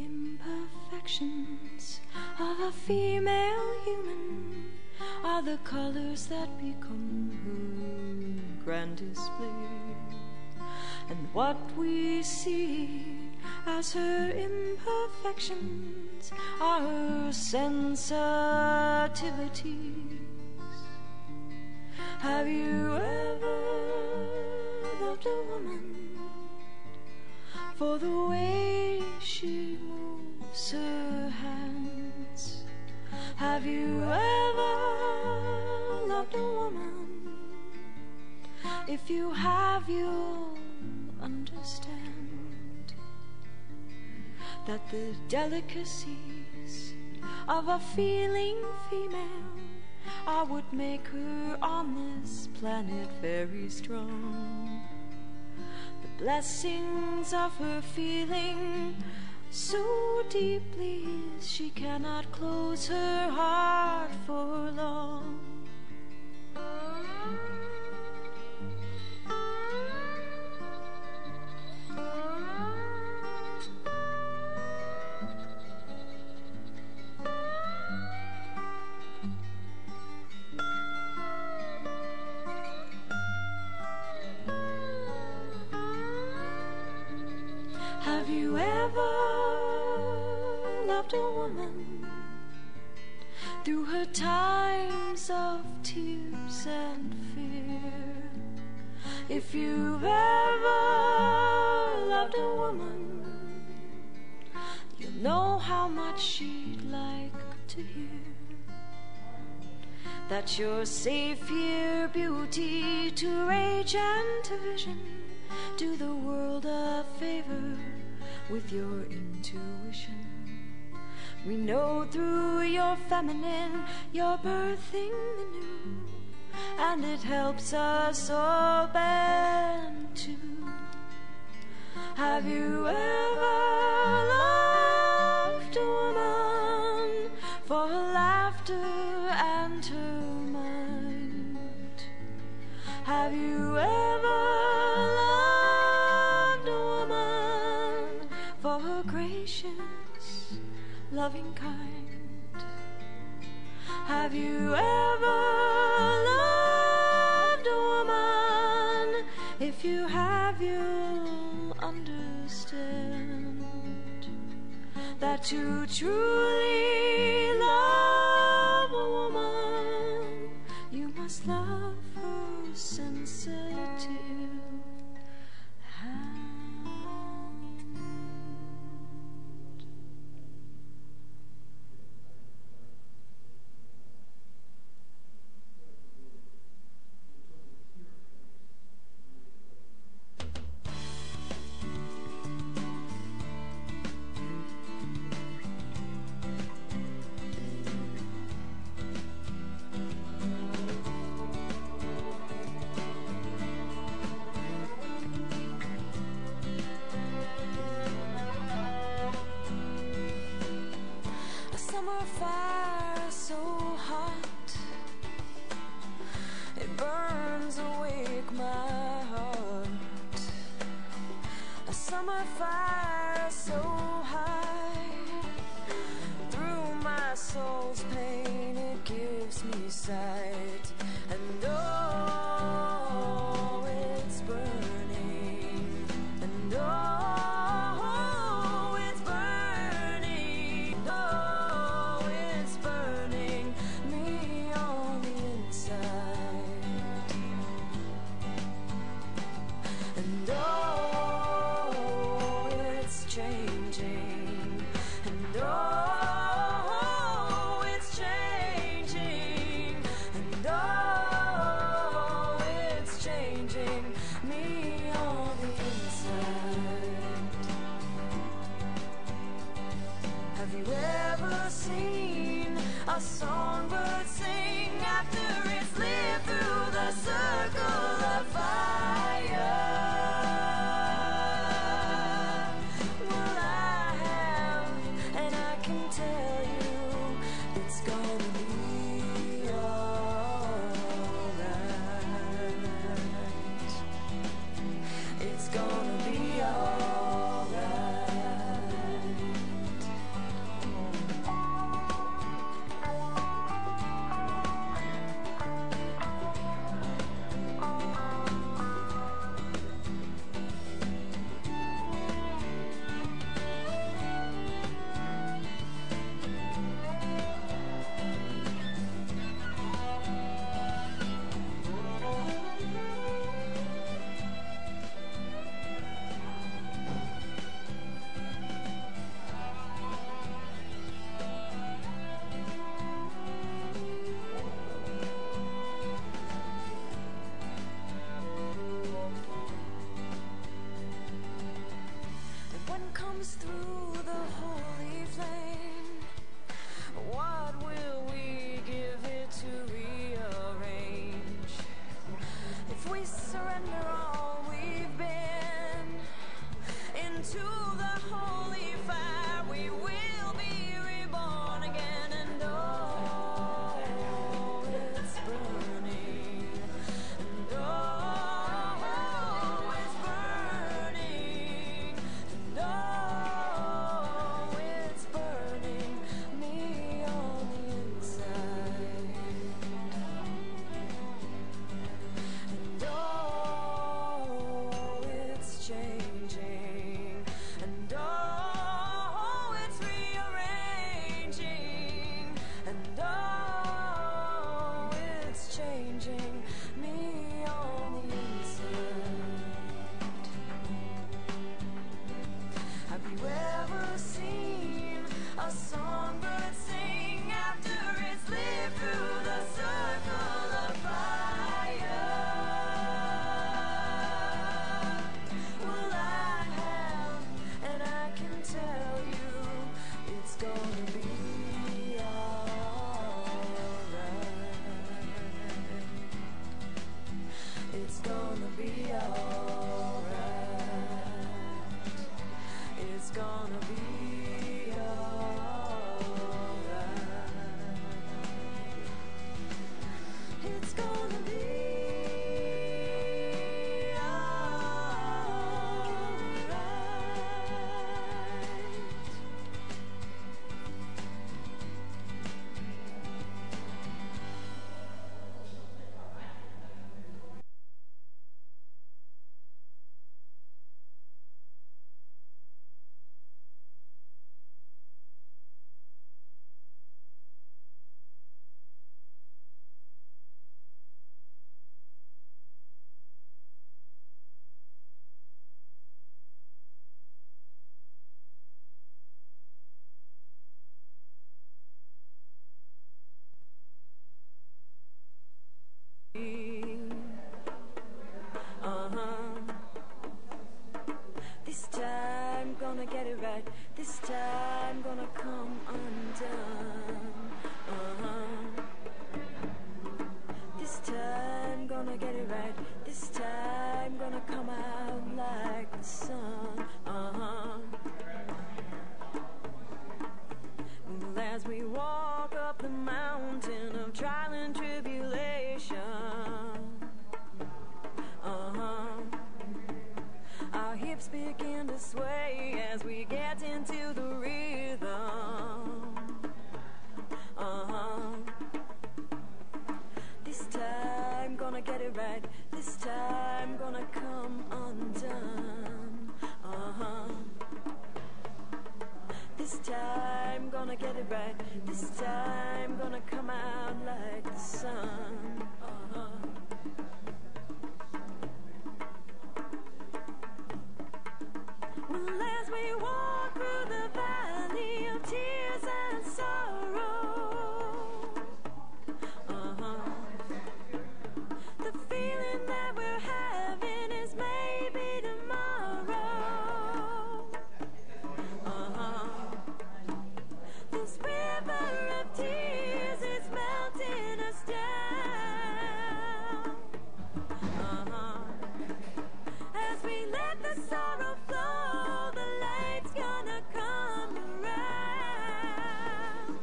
imperfections of a female human are the colors that become her grand display. And what we see as her imperfections are her sensitivities. Have you ever loved a woman for the way she moves her hands? Have you ever loved a woman? If you have, you'll understand that the delicacies of a feeling female are what make her on this planet very strong. The blessings of her feeling so deeply she cannot close her heart for long. Have you ever loved a woman through her times of tears and fear? If you've ever loved a woman, you'll know how much she'd like to hear that you're safe here, beauty to rage and to vision. Do the world a favor with your intuition. We know through your feminine you're birthing the new, and it helps us all bend too. Have you ever loved a woman for her laughter and her mind? Have you ever loved a woman for her gracious, loving kind? Have you ever loved a woman? If you have, you'll understand that to truly love a woman, you must love her sensitive hand. Summer fire so hot, it burns awake my heart. A summer fire so high, through my soul's pain it gives me sight. And oh, it's burning, and oh, it's burning, oh, it's burning me on the inside. And oh, it's changing, and oh, it's changing, and oh, it's changing me on the inside. Have you ever seen a songbird sing after it's lived through the circle of fire? Well, I have, and I can tell you it's gonna be alright. It's gonna be alright. A songbird sing after it's lived through the circle of fire. Well, I have, and I can tell you, it's gonna be alright. It's gonna be alright. It's gonna be alright. It's gonna be this time gonna get it right. This time gonna come undone. This time gonna get it right. This time gonna come out like the sun. Well, as we walk up the mountain of trial and tribulation, our hips begin to sway as we get into the rhythm. This time gonna get it right. This time gonna come undone. This time gonna get it right. This time gonna come out like the sun. Well, as we walk through the valley of tears and sorrow, the feeling that we're having is maybe tomorrow. This river of tears is melting us down. As we let the sorrow flow, the light's gonna come around.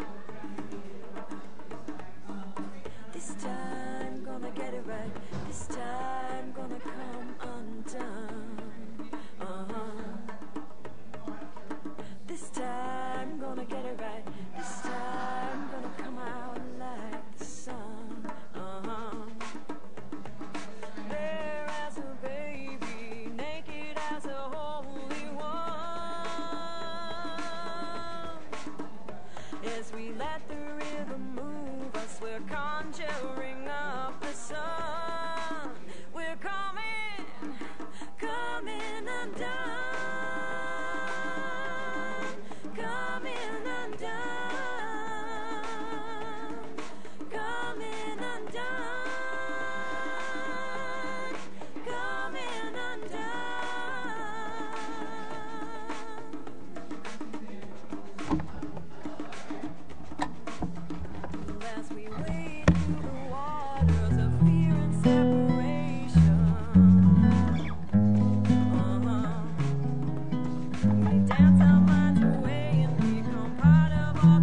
This time gonna get it right. This time gonna come undone. This time gonna get it right. This time gonna come out like the sun. There as a baby, naked as a holy one. As we let the rhythm move us, we're conjuring up the sun. We're coming undone. Coming undone. Coming undone. Coming undone. As we wade through the waters of fear and separation, we dance our minds away and become part of our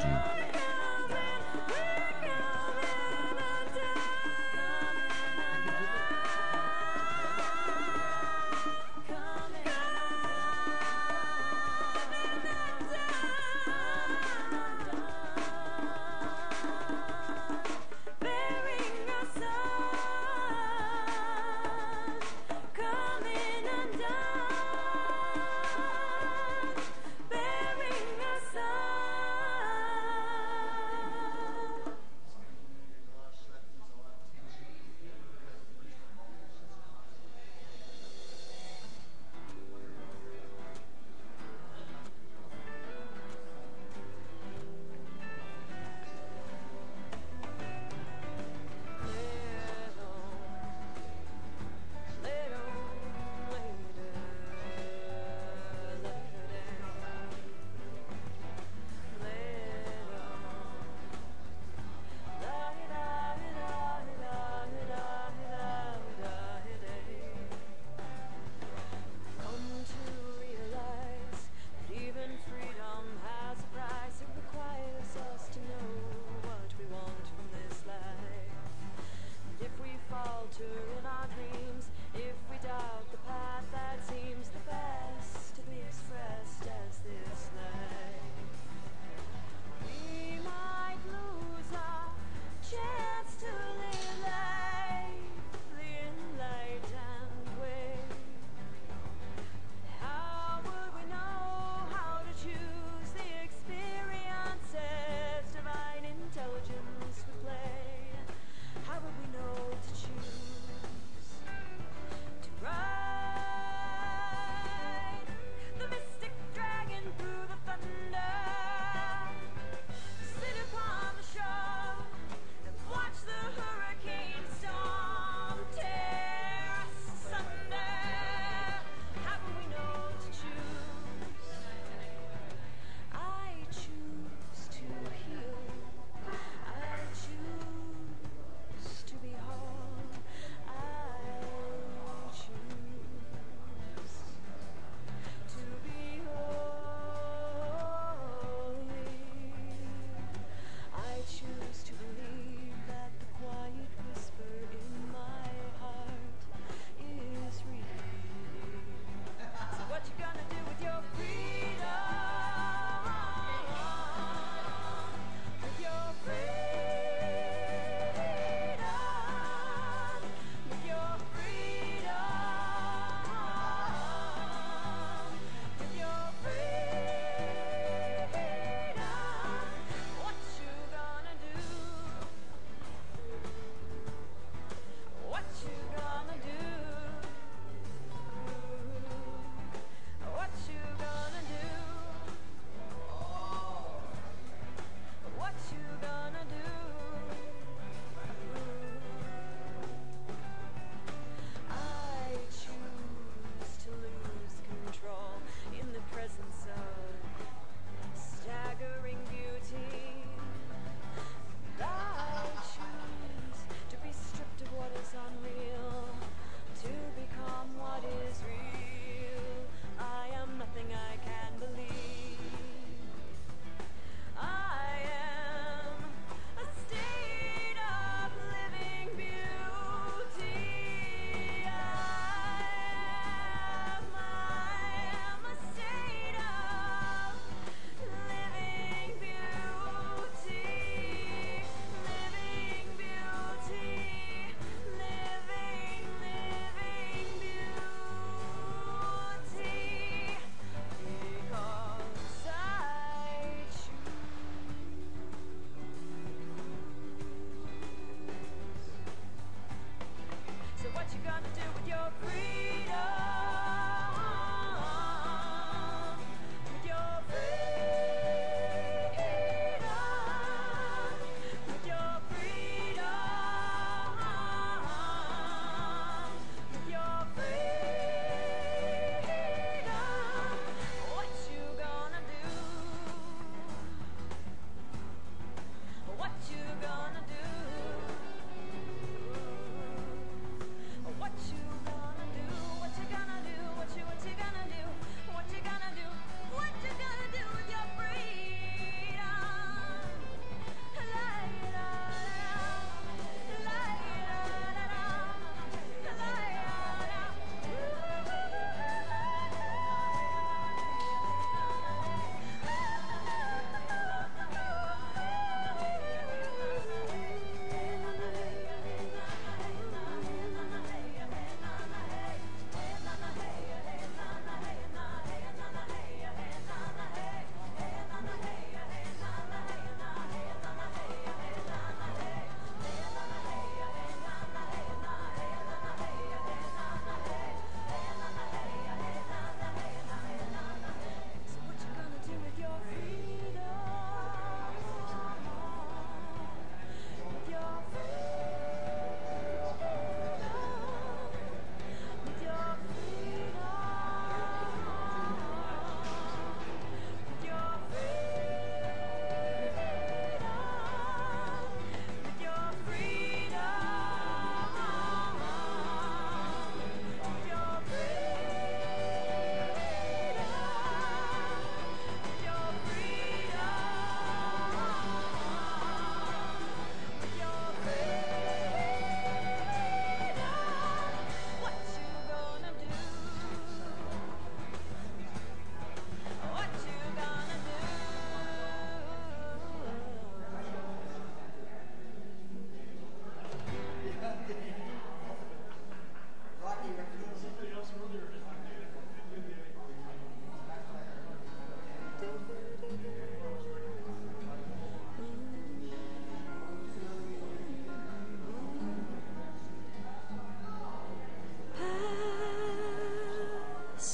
energy.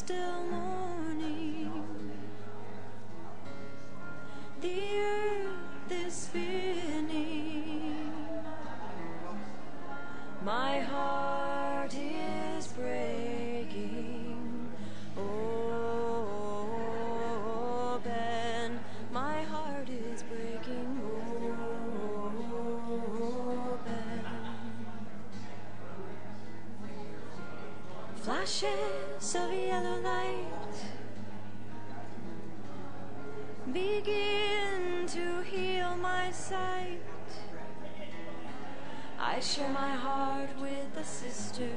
still morning. The earth is spinning. My heart is breaking. Oh, Ben, my heart is breaking. Oh, Ben. Flashes of yellow light begin to heal my sight. I share my heart with a sister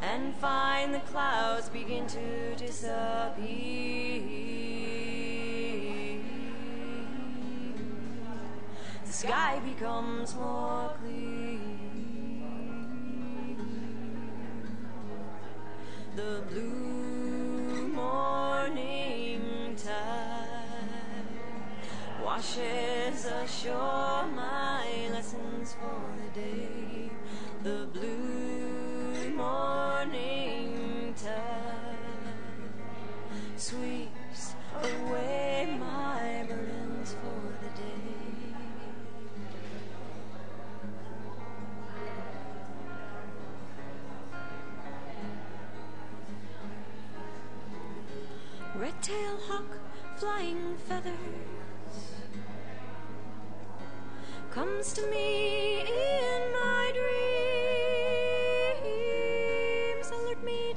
and find the clouds begin to disappear. The sky becomes more clear. The blue morning tide washes ashore my lessons for the day. The blue morning tide sweeps away my burdens for the day. Red-tailed hawk, flying feathers, comes to me in my dreams. Alert me.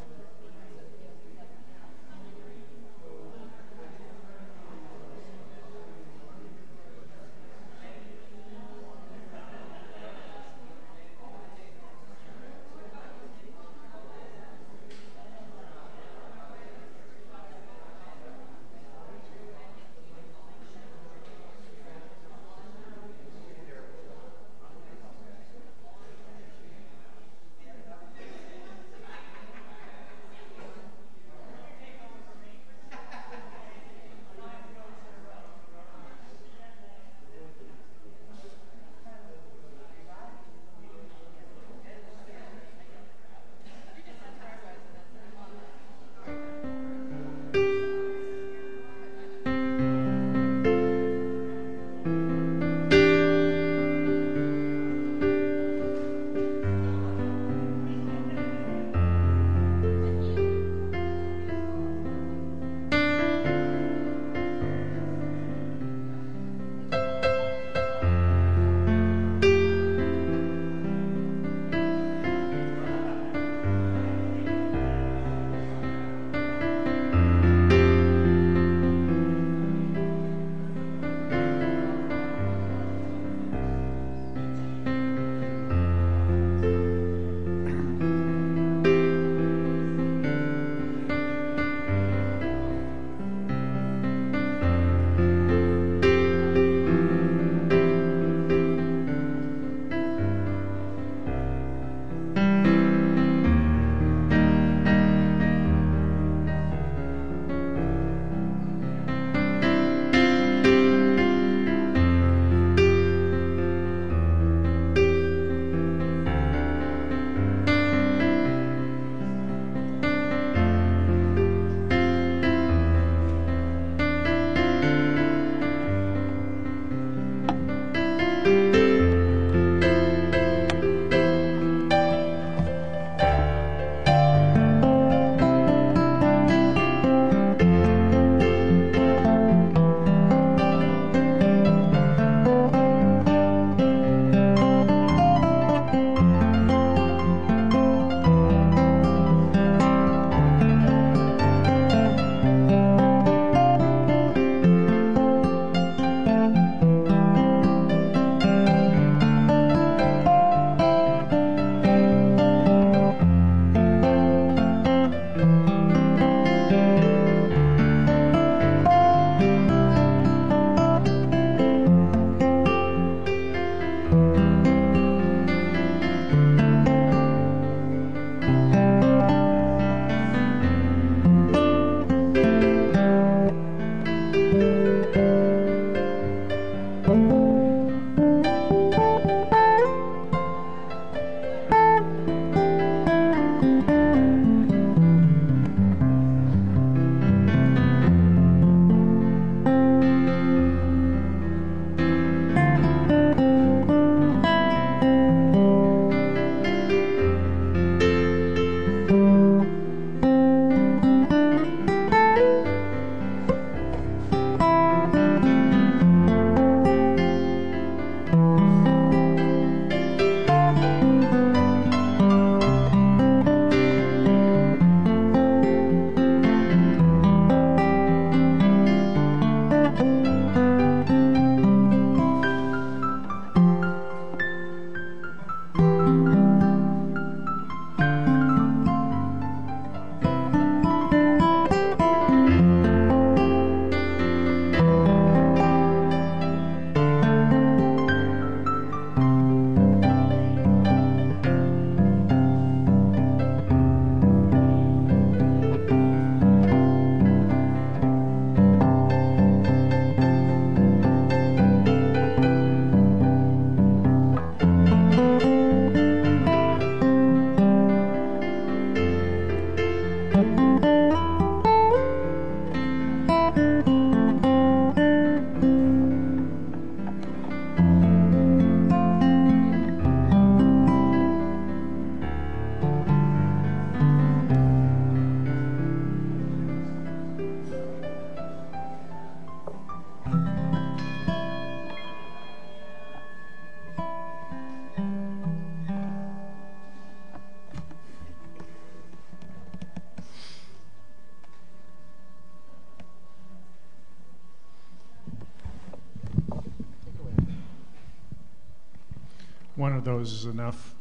of those is enough.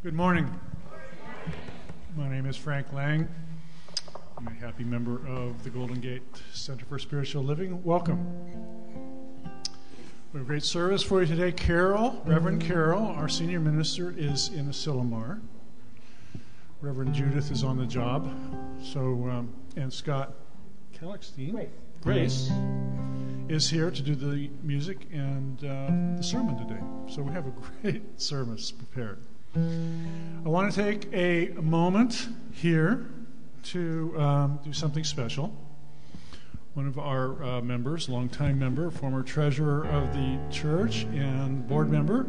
Good morning. My name is Frank Lang. I'm a happy member of the Golden Gate Center for Spiritual Living. Welcome. We have a great service for you today. Carol, Reverend Carol, our senior minister, is in Asilomar. Reverend Judith is on the job. So, and Scott Kellickstein, Grace, is here to do the music and the sermon today. So we have a great service prepared. I want to take a moment here to do something special. One of our members, longtime member, former treasurer of the church and board member,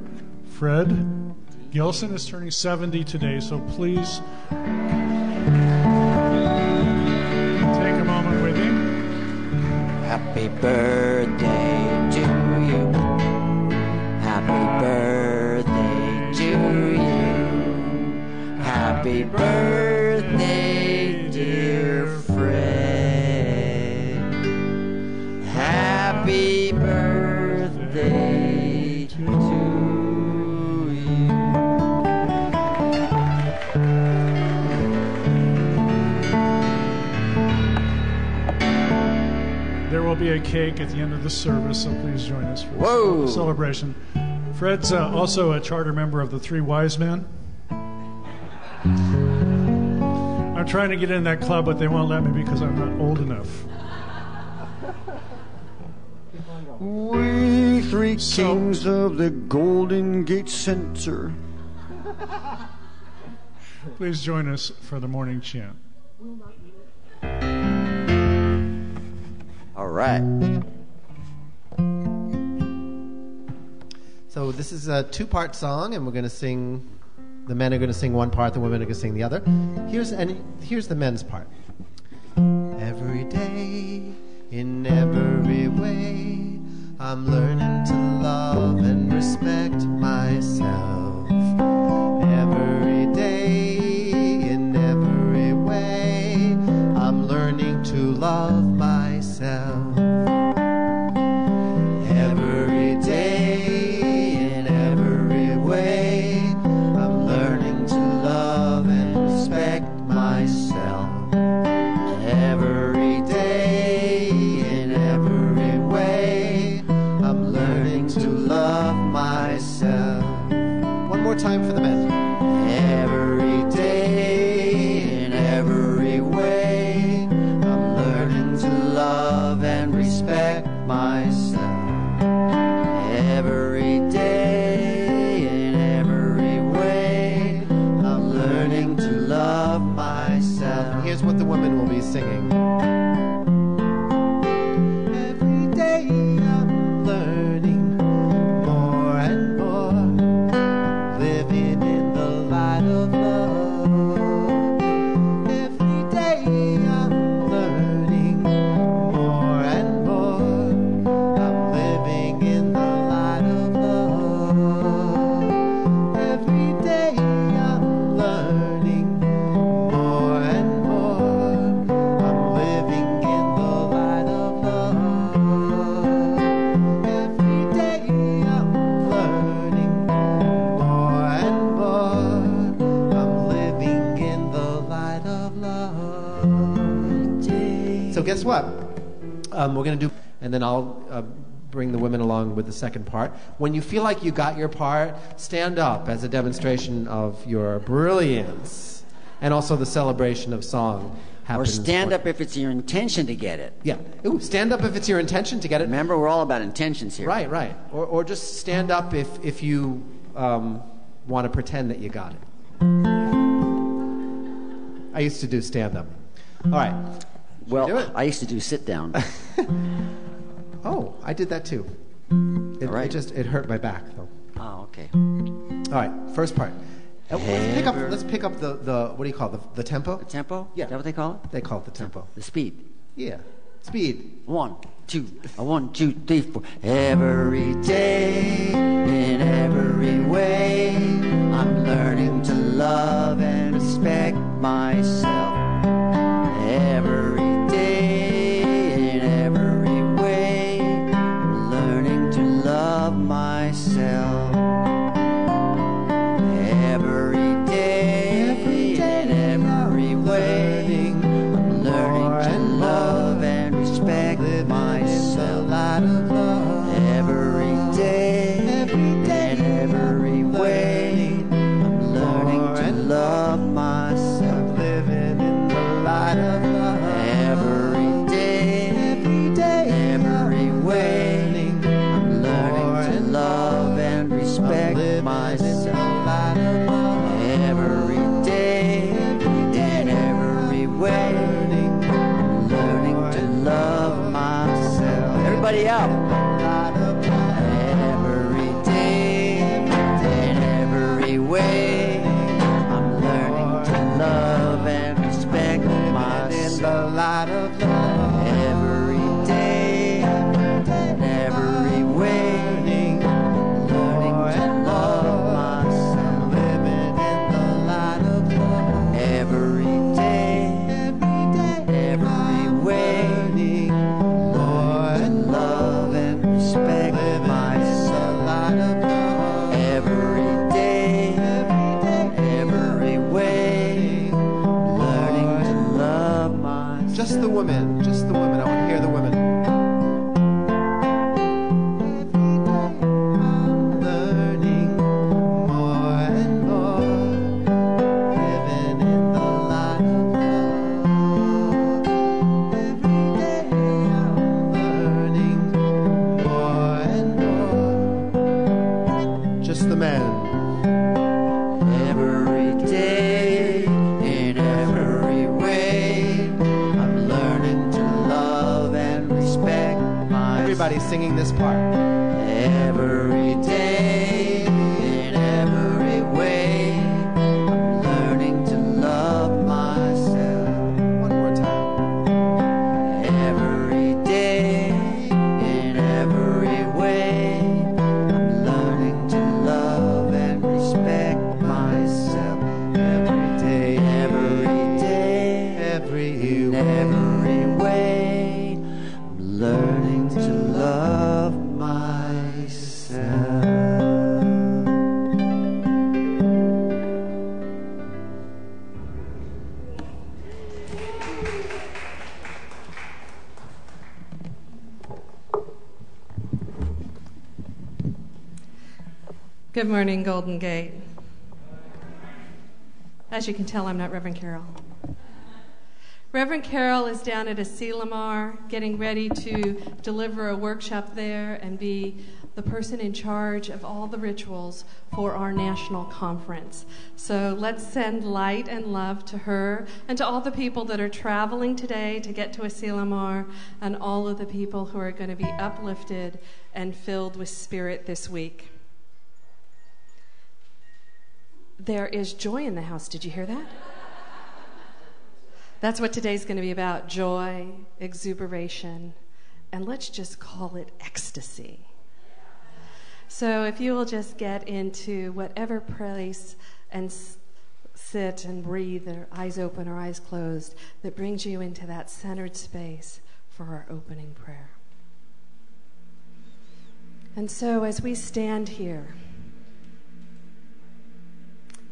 Fred Gilson, is turning 70 today, so please take a moment with him. Happy birthday to you. Happy birthday to you. Happy birthday, dear Fred. Happy birthday to you. There will be a cake at the end of the service, so please join us for Whoa. celebration. Fred's also a charter member of the Three Wise Men. I'm trying to get in that club, but they won't let me because I'm not old enough. We three kings of the Golden Gate Center. Please join us for the morning chant. All right. So this is a two-part song, and we're going to sing. The men are going to sing one part, the women are going to sing the other. Here's the men's part. Every day, in every way, I'm learning to love and respect myself. Every day, in every way, I'm learning to love myself. Every day, in every way, I'm learning to love and respect myself. Every day, in every way, I'm learning to love myself. One more time for the men. Every day, in every way, I'm learning to love and respect myself. Every day, in every way, I'm learning to love myself. Here's what the women will be singing. Every day I'm learning more and more, living in the light of love. Every day I'm learning more and more, I'm living in the light of love. Every day I'm learning more and more, I'm living in the light of love. Every day I'm learning more and more, I'm living in the light of love. So guess what? We're going to do, and then I'll bring the women along with the second part. When you feel like you got your part, stand up as a demonstration of your brilliance, and also the celebration of song Or happens. stand up if it's your intention to get it. Yeah. Ooh, stand up if it's your intention to get it. Remember, we're all about intentions here. Right, right. Or just stand up if you want to pretend that you got it. I used to do stand up. All right. Do Well, it? I used to do sit down. Oh, I did that too. All right. It hurt my back though. Oh, okay. All right, first part. Let's pick up the what do you call it? The tempo? The tempo? Yeah. Is that what they call it? They call it the tempo. The speed. Yeah. Speed. 1, 2, 1, 2, 3, 4. Every day, in every way, I'm learning to love and respect myself. Every day, in every way, I'm learning to love myself. the women. Just the women. I want to hear the women. Learning more and more, living in the light of love. Every day I'm learning more and more. Just the men. Every day, in every way, I'm learning to love and respect myself. Everybody's singing this part. Every day, in every way, I'm learning to love myself. One more time. Every day, in every way, I'm learning to love and respect myself. Every day, Every in every way, I'm learning to love myself. Good morning, Golden Gate. As you can tell, I'm not Reverend Carol. Reverend Carol is down at Asilomar getting ready to deliver a workshop there and be the person in charge of all the rituals for our national conference. So let's send light and love to her and to all the people that are traveling today to get to Asilomar and all of the people who are going to be uplifted and filled with spirit this week. There is joy in the house. Did you hear that? That's what today's going to be about, joy, exuberation, and let's just call it ecstasy. So if you will just get into whatever place and sit and breathe, or eyes open or eyes closed, that brings you into that centered space for our opening prayer. And so as we stand here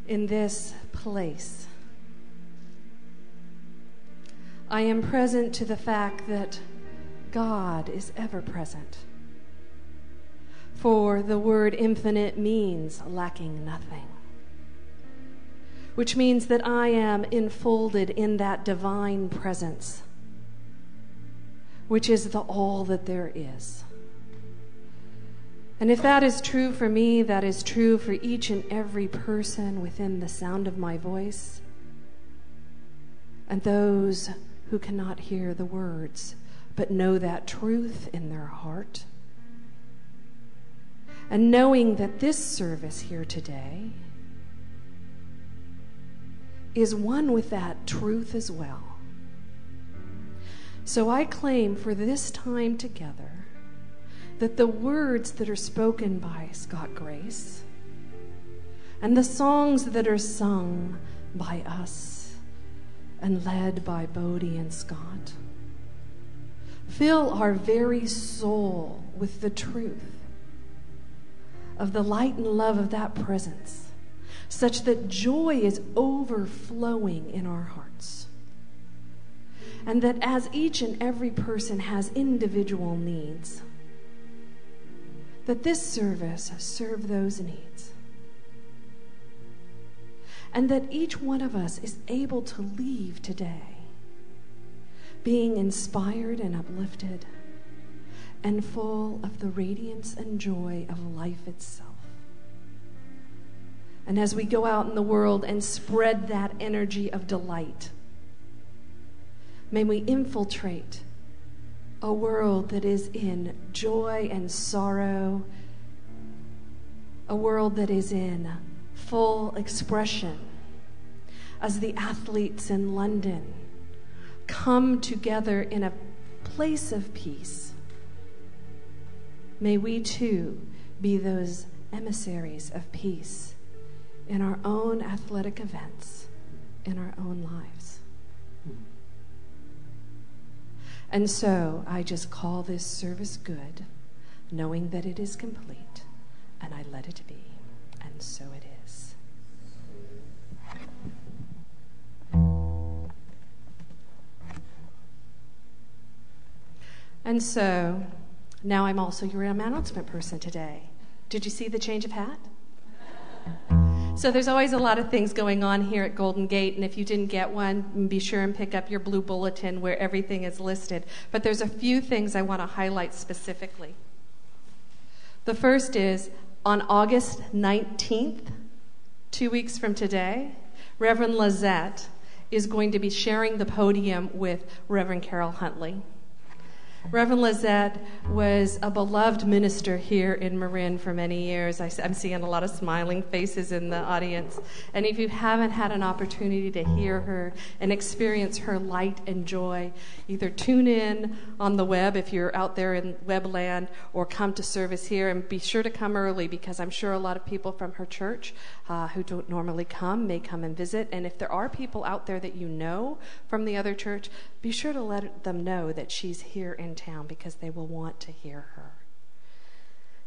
in this place, I am present to the fact that God is ever present. For the word infinite means lacking nothing, which means that I am enfolded in that divine presence, which is the all that there is. And if that is true for me, that is true for each and every person within the sound of my voice, and those who cannot hear the words but know that truth in their heart. And knowing that this service here today is one with that truth as well. So I claim for this time together that the words that are spoken by Scott Grace and the songs that are sung by us and led by Bodie and Scott fill our very soul with the truth of the light and love of that presence, such that joy is overflowing in our hearts. And that as each and every person has individual needs, that this service serve those needs. And that each one of us is able to leave today being inspired and uplifted and full of the radiance and joy of life itself. And as we go out in the world and spread that energy of delight, may we infiltrate a world that is in joy and sorrow, a world that is in full expression, as the athletes in London come together in a place of peace. May we too be those emissaries of peace in our own athletic events, in our own lives. And so I just call this service good, knowing that it is complete, and I let it be, and so it is. And so now I'm also your announcement person today. Did you see the change of hat? So there's always a lot of things going on here at Golden Gate, and if you didn't get one, be sure and pick up your blue bulletin where everything is listed. But there's a few things I want to highlight specifically. The first is on August 19th, 2 weeks from today, Reverend Lizette is going to be sharing the podium with Reverend Carol Huntley. Reverend Lizette was a beloved minister here in Marin for many years. I'm seeing a lot of smiling faces in the audience. And if you haven't had an opportunity to hear her and experience her light and joy, either tune in on the web if you're out there in webland, or come to service here. And be sure to come early, because I'm sure a lot of people from her church who don't normally come may come and visit. And if there are people out there that you know from the other church, be sure to let them know that she's here in town, because they will want to hear her.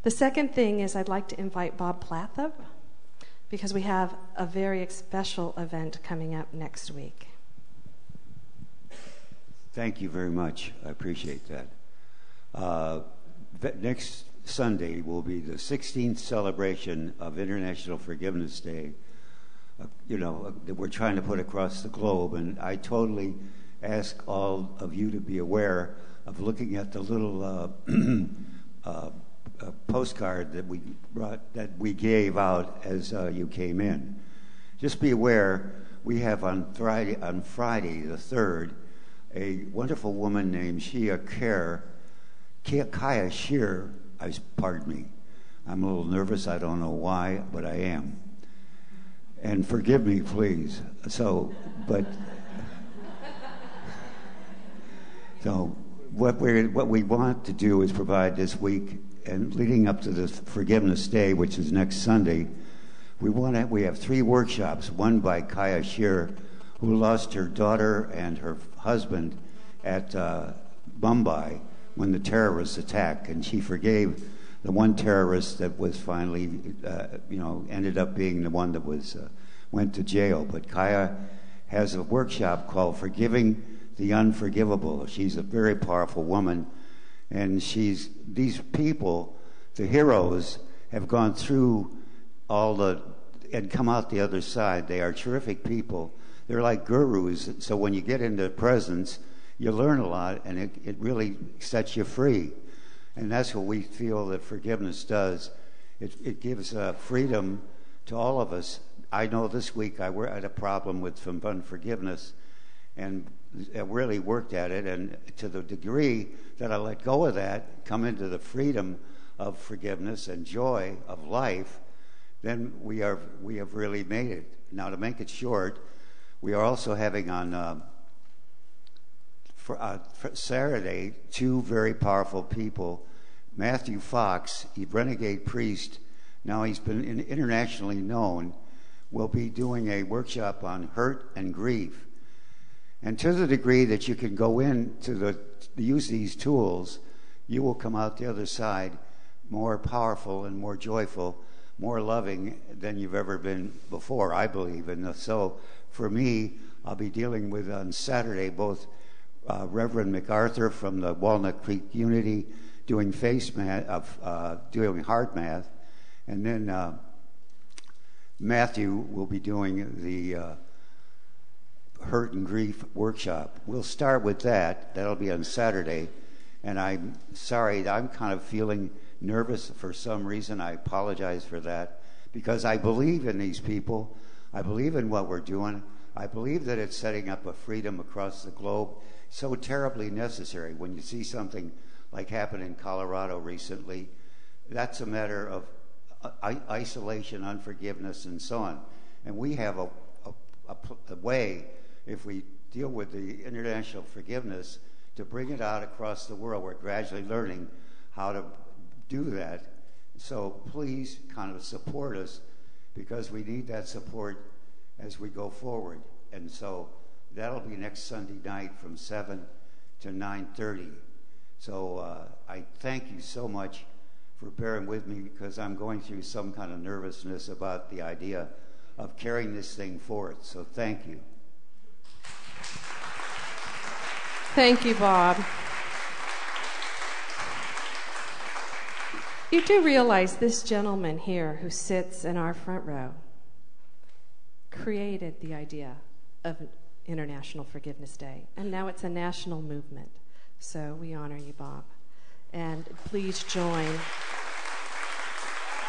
The second thing is I'd like to invite Bob Plath up, because we have a very special event coming up next week. Thank you very much. I appreciate that. Next Sunday will be the 16th celebration of International Forgiveness Day, that we're trying to put across the globe. And I totally ask all of you to be aware of looking at the little postcard that we gave out as you came in. Just be aware, we have on Friday the 3rd, a wonderful woman named Kaya Shear. Pardon me, I'm a little nervous. I don't know why, but I am. And forgive me, please. So what we want to do is provide this week, and leading up to the Forgiveness Day, which is next Sunday, we have 3 workshops. One by Kaya Shear, who lost her daughter and her husband at Mumbai when the terrorists attacked, and she forgave the one terrorist that was finally, ended up being the one that went to jail. But Kaya has a workshop called Forgiving the Unforgivable. She's a very powerful woman, and these people, the heroes, have gone through and come out the other side. They are terrific people. They're like gurus. So when you get into presence, you learn a lot, and it really sets you free. And that's what we feel that forgiveness does. It gives freedom to all of us. I know this week I had a problem with some unforgiveness, and I really worked at it. And to the degree that I let go of that, come into the freedom of forgiveness and joy of life, then we have really made it. Now, to make it short, we are also having on Saturday 2 very powerful people. Matthew Fox, a renegade priest, now he's been internationally known, will be doing a workshop on hurt and grief. And to the degree that you can go in to use these tools, you will come out the other side more powerful and more joyful, more loving than you've ever been before, I believe. And so for me, I'll be dealing with on Saturday both Reverend MacArthur from the Walnut Creek Unity doing doing heart math, and then Matthew will be doing the hurt and grief workshop. We'll start with that. That'll be on Saturday. And I'm sorry, I'm kind of feeling nervous for some reason. I apologize for that, because I believe in these people. I believe in what we're doing. I believe that it's setting up a freedom across the globe, so terribly necessary. When you see something like happened in Colorado recently, that's a matter of isolation, unforgiveness, and so on. And we have a way, if we deal with the international forgiveness, to bring it out across the world. We're gradually learning how to do that. So please kind of support us, because we need that support as we go forward. And so that'll be next Sunday night from 7 to 9:30. So I thank you so much for bearing with me, because I'm going through some kind of nervousness about the idea of carrying this thing forth. So thank you. Thank you, Bob. You do realize this gentleman here who sits in our front row created the idea of International Forgiveness Day, and now it's a national movement. So we honor you, Bob. And please join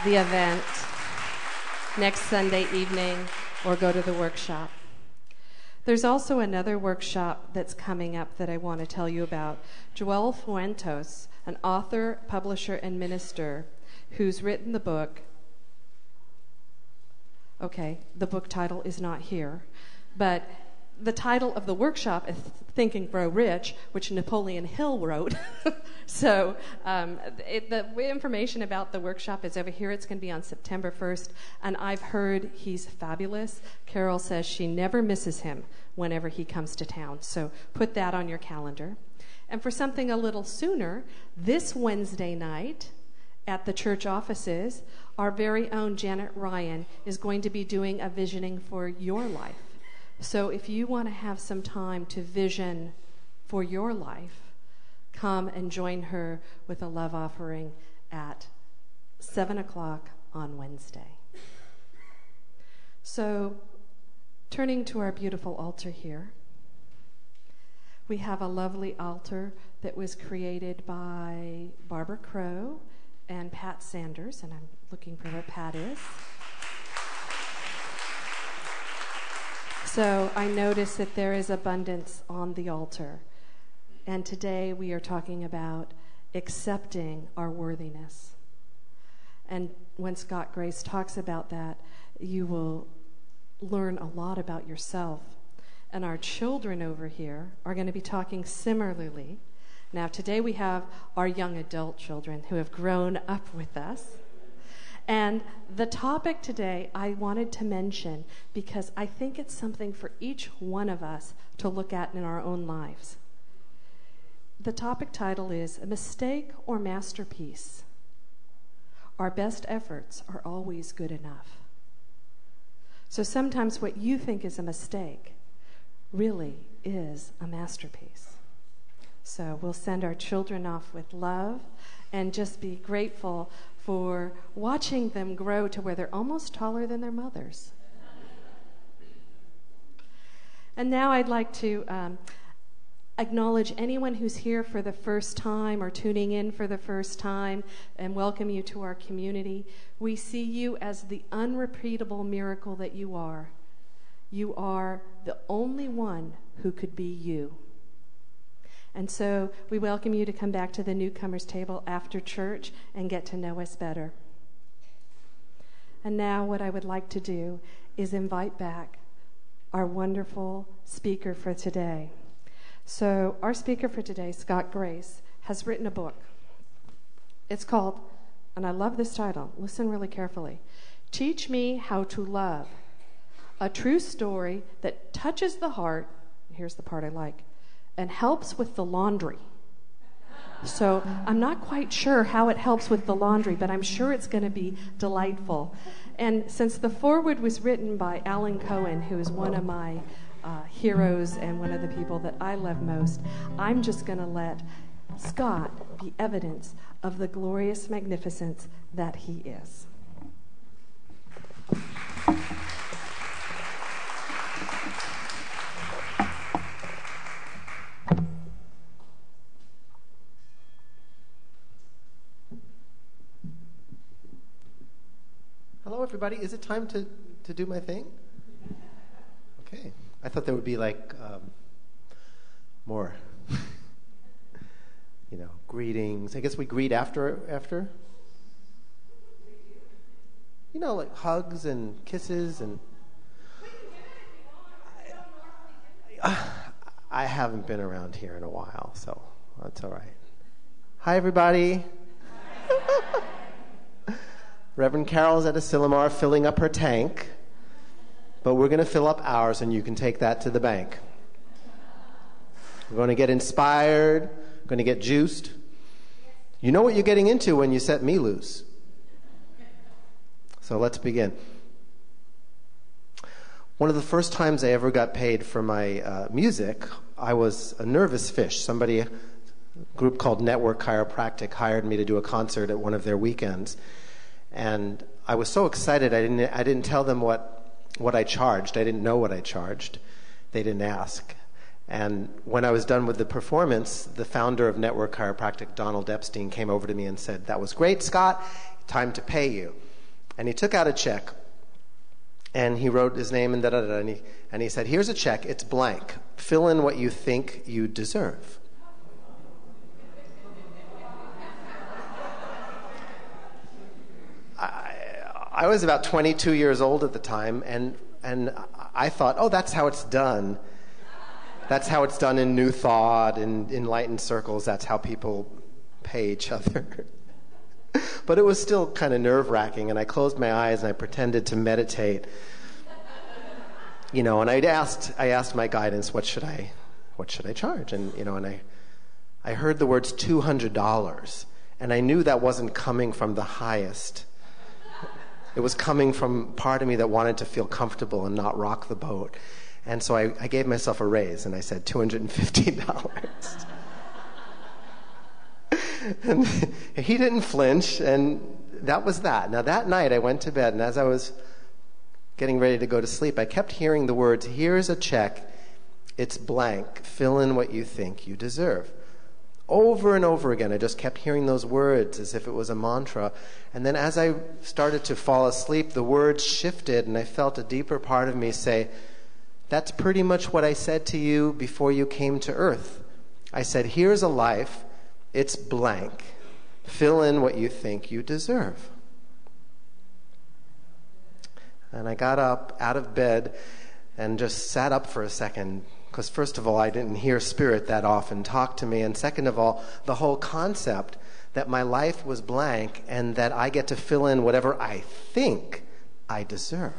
the event next Sunday evening or go to the workshop. There's also another workshop that's coming up that I want to tell you about. Joel Fuentos, an author, publisher, and minister who's written the book. Okay, the book title is not here, but the title of the workshop is Think and Grow Rich, which Napoleon Hill wrote. So the information about the workshop is over here. It's going to be on September 1st, and I've heard he's fabulous. Carol says she never misses him whenever he comes to town, so put that on your calendar. And for something a little sooner, this Wednesday night at the church offices, our very own Janet Ryan is going to be doing a visioning for your life. So if you want to have some time to vision for your life, come and join her with a love offering at 7 o'clock on Wednesday. So turning to our beautiful altar here, we have a lovely altar that was created by Barbara Crow and Pat Sanders, and I'm looking for where Pat is. So I notice that there is abundance on the altar. And today we are talking about accepting our worthiness. And when Scott Grace talks about that, you will learn a lot about yourself. And our children over here are going to be talking similarly. Now, today we have our young adult children who have grown up with us. And the topic today I wanted to mention because I think it's something for each one of us to look at in our own lives. The topic title is A Mistake or Masterpiece. Our best efforts are always good enough. So sometimes what you think is a mistake really is a masterpiece. So we'll send our children off with love and just be grateful for watching them grow to where they're almost taller than their mothers. And now I'd like to acknowledge anyone who's here for the first time or tuning in for the first time and welcome you to our community. We see you as the unrepeatable miracle that you are. You are the only one who could be you. And so we welcome you to come back to the newcomers table after church and get to know us better. And now what I would like to do is invite back our wonderful speaker for today. So our speaker for today, Scott Grace, has written a book. It's called, and I love this title, listen really carefully, Teach Me How to Love, a true story that touches the heart, here's the part I like, and helps with the laundry. So I'm not quite sure how it helps with the laundry, but I'm sure it's going to be delightful. And since the foreword was written by Alan Cohen, who is one of my heroes and one of the people that I love most, I'm just going to let Scott be evidence of the glorious magnificence that he is. Hello, everybody. Is it time to do my thing? Okay. I thought there would be like more, greetings. I guess we greet after. Like hugs and kisses and. I haven't been around here in a while, so that's all right. Hi, everybody. Reverend Carol's at Asilomar filling up her tank, but we're going to fill up ours, and you can take that to the bank. We're going to get inspired, going to get juiced. You know what you're getting into when you set me loose. So let's begin. One of the first times I ever got paid for my music, I was a nervous fish. Somebody A group called Network Chiropractic hired me to do a concert at one of their weekends. And I was so excited, I didn't tell them what I charged. I didn't know what I charged. They didn't ask. And when I was done with the performance, the founder of Network Chiropractic, Donald Epstein, came over to me and said, "That was great, Scott. Time to pay you." And he took out a check, and he wrote his name and da-da-da, and he said, "Here's a check. It's blank. Fill in what you think you deserve." I was about 22 years old at the time, and I thought, oh, that's how it's done. That's how it's done in New Thought, in enlightened circles. That's how people pay each other. But it was still kind of nerve-wracking, and I closed my eyes and I pretended to meditate. And I asked my guidance, what should I charge? And and I heard the words $200, and I knew that wasn't coming from the highest. It was coming from part of me that wanted to feel comfortable and not rock the boat. And so I gave myself a raise, and I said $250. And he didn't flinch, and that was that. Now, that night I went to bed, and as I was getting ready to go to sleep, I kept hearing the words, "Here's a check. It's blank. Fill in what you think you deserve." Over and over again, I just kept hearing those words as if it was a mantra. And then as I started to fall asleep, the words shifted, and I felt a deeper part of me say, "That's pretty much what I said to you before you came to Earth." I said, "Here's a life. It's blank. Fill in what you think you deserve." And I got up out of bed and just sat up for a second, because first of all, I didn't hear Spirit that often talk to me, and second of all, the whole concept that my life was blank and that I get to fill in whatever I think I deserve.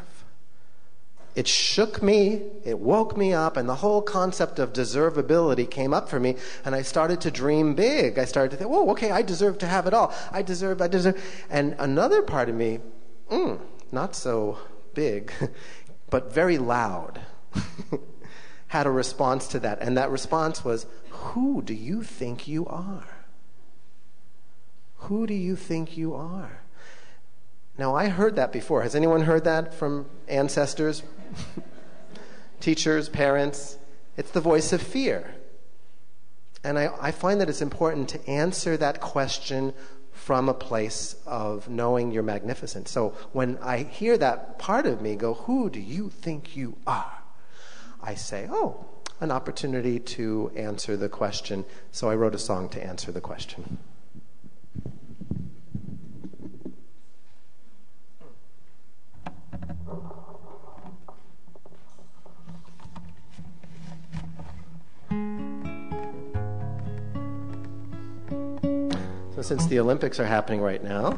It shook me, it woke me up, and the whole concept of deservability came up for me, and I started to dream big. I started to think, "Whoa, okay, I deserve to have it all. I deserve. And another part of me, not so big, but very loud, had a response to that. And that response was, "Who do you think you are? Who do you think you are?" Now, I heard that before. Has anyone heard that from ancestors, teachers, parents? It's the voice of fear. And I find that it's important to answer that question from a place of knowing you're magnificent. So when I hear that part of me go, "Who do you think you are?" I say, oh, an opportunity to answer the question. So I wrote a song to answer the question. So since the Olympics are happening right now,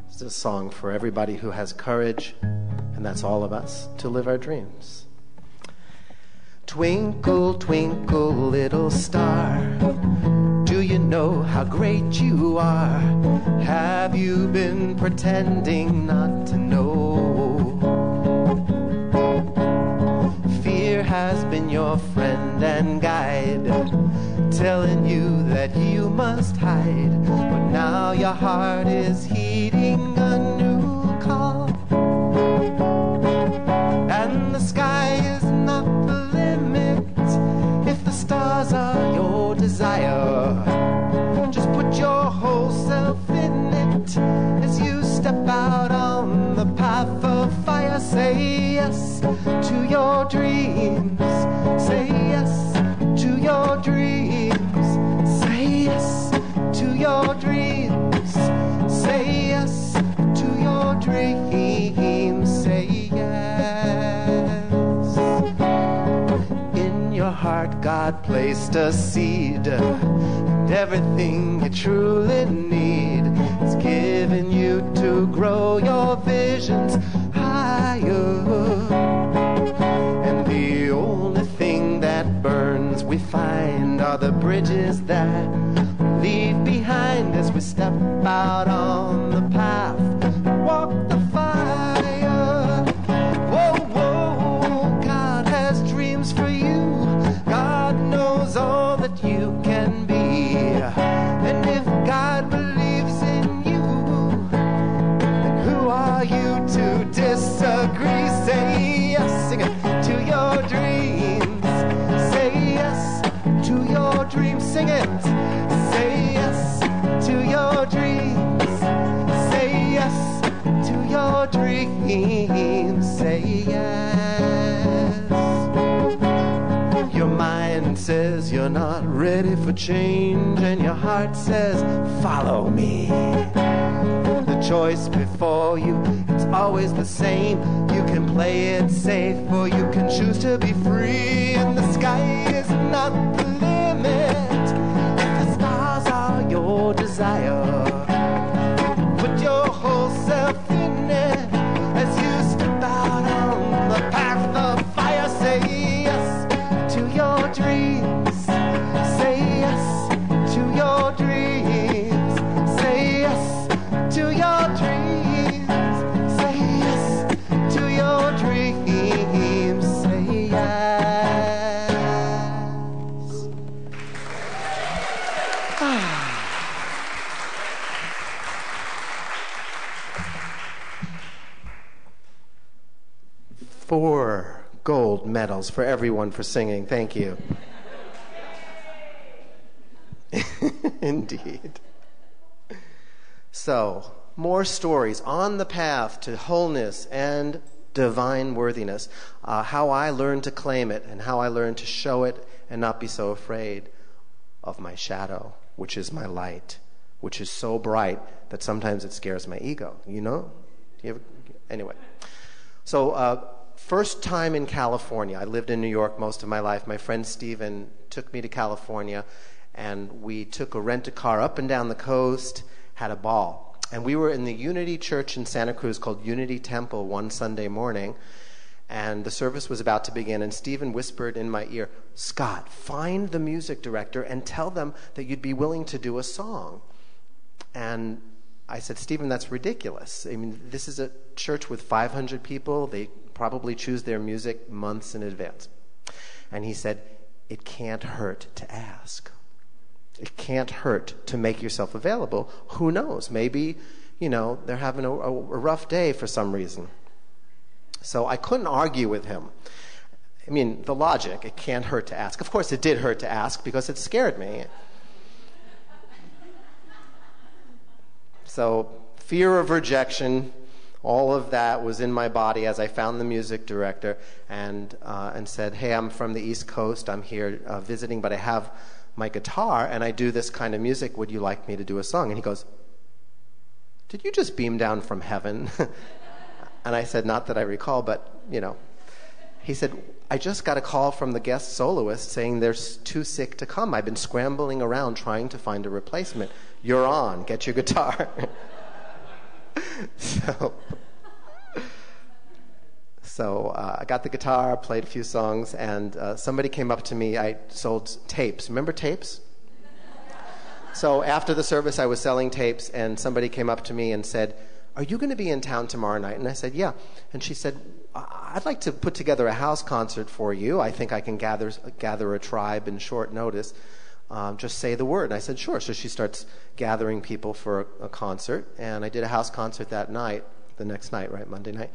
it's a song for everybody who has courage, and that's all of us, to live our dreams. Twinkle, twinkle, little star, do you know how great you are? Have you been pretending not to know? Fear has been your friend and guide, telling you that you must hide. But now your heart is heeding a new call, and the sky is not the limit if the stars are your desire. Just put your whole self in it as you step out on the path of fire. Say yes to your dreams. Say yes to your dreams. Say yes to your dreams. Say yes to your dreams. Say yes. In your heart God placed a seed, and everything you truly need is given you to grow your visions higher. And the only thing that burns we find are the bridges that we leave behind as we step out on the path, walk the fire. Whoa, whoa, God has dreams for you. God knows all that you say yes. Your mind says you're not ready for change, and your heart says, follow me. The choice before you, it's always the same. You can play it safe, or you can choose to be free. And the sky is not the limit. The stars are your desire. Put your whole self in it as you step out on the path of fire. Say yes to your dreams. Say yes to your dreams. Say yes to your dreams. Say yes to your dreams. Say yes. Four gold medals for everyone for singing. Thank you. Indeed. So, more stories on the path to wholeness and divine worthiness. How I learned to claim it, and how I learned to show it and not be so afraid of my shadow, which is my light, which is so bright that sometimes it scares my ego. You know? Anyway. So, first time in California. I lived in New York most of my life. My friend Stephen took me to California, and we took a rent-a-car up and down the coast, had a ball. And we were in the Unity Church in Santa Cruz called Unity Temple one Sunday morning, and the service was about to begin, and Stephen whispered in my ear, Scott, find the music director and tell them that you'd be willing to do a song. And I said, Stephen, that's ridiculous. I mean, this is a church with 500 people. They probably choose their music months in advance. And he said, it can't hurt to ask. It can't hurt to make yourself available. Who knows? Maybe, they're having a rough day for some reason. So I couldn't argue with him. I mean, the logic, it can't hurt to ask. Of course, it did hurt to ask because it scared me. So fear of rejection, all of that was in my body as I found the music director and said, hey, I'm from the East Coast. I'm here visiting, but I have my guitar, and I do this kind of music. Would you like me to do a song? And he goes, did you just beam down from heaven? And I said, not that I recall, but, He said, I just got a call from the guest soloist saying they're too sick to come. I've been scrambling around trying to find a replacement. You're on. Get your guitar. So I got the guitar, played a few songs, and somebody came up to me. I sold tapes. Remember tapes? So after the service, I was selling tapes, and somebody came up to me and said, are you going to be in town tomorrow night? And I said, yeah. And she said, I'd like to put together a house concert for you. I think I can gather a tribe in short notice. Just say the word. And I said, sure. So she starts gathering people for a concert, and I did a house concert that night, the next night, right, Monday night.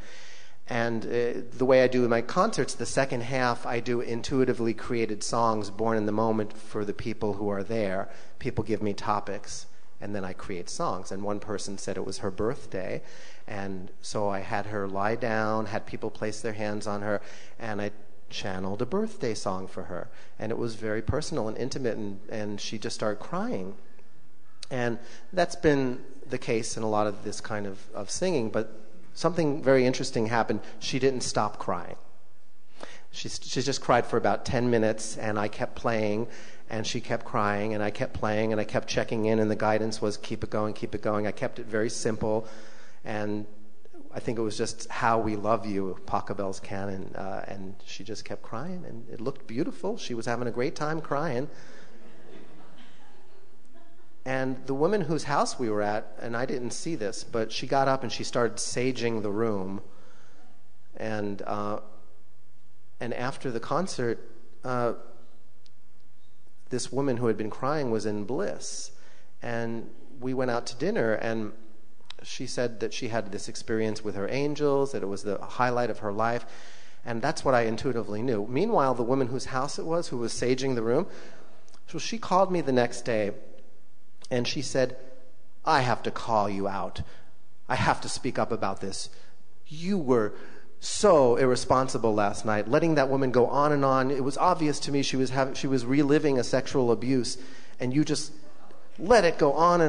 And the way I do my concerts, the second half, I do intuitively created songs born in the moment for the people who are there. People give me topics, and then I create songs. And one person said it was her birthday, and so I had her lie down, had people place their hands on her, and I channeled a birthday song for her. And it was very personal and intimate, and she just started crying. And that's been the case in a lot of this kind of singing, but something very interesting happened. She didn't stop crying. She just cried for about 10 minutes, and I kept playing, and she kept crying, and I kept playing, and I kept checking in, and the guidance was keep it going, keep it going. I kept it very simple, and I think it was just How We Love You, Pachelbel's canon, and she just kept crying, and it looked beautiful. She was having a great time crying. And the woman whose house we were at, and I didn't see this, but she got up and she started saging the room. And after the concert, this woman who had been crying was in bliss. And we went out to dinner, and she said that she had this experience with her angels, that it was the highlight of her life. And that's what I intuitively knew. Meanwhile, the woman whose house it was, who was saging the room, so she called me the next day. And she said, I have to call you out. I have to speak up about this. You were so irresponsible last night, letting that woman go on and on. It was obvious to me she was reliving a sexual abuse, and you just let it go on,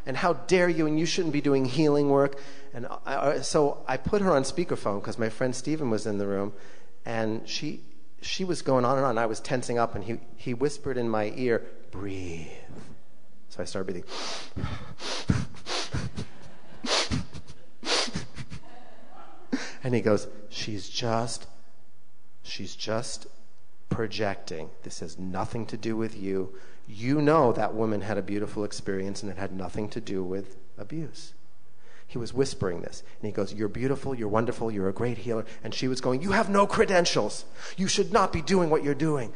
and how dare you, and you shouldn't be doing healing work. And so I put her on speakerphone because my friend Stephen was in the room, and she was going on and on. I was tensing up, and he whispered in my ear, "Breathe." So I started breathing. And he goes, she's just projecting. This has nothing to do with you. You know that woman had a beautiful experience, and it had nothing to do with abuse. He was whispering this, and he goes, "You're beautiful, you're wonderful, you're a great healer." And she was going, "You have no credentials. You should not be doing what you're doing.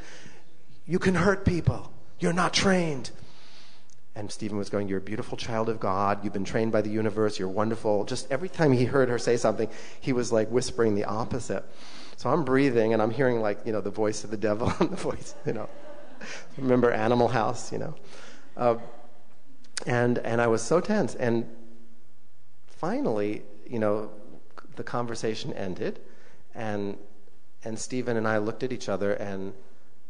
You can hurt people. You're not trained." And Stephen was going, "You're a beautiful child of God. You've been trained by the universe. You're wonderful." Just every time he heard her say something, he was like whispering the opposite. So I'm breathing, and I'm hearing the voice of the devil and the voice, Remember Animal House, And I was so tense. And finally, the conversation ended, and Stephen and I looked at each other, and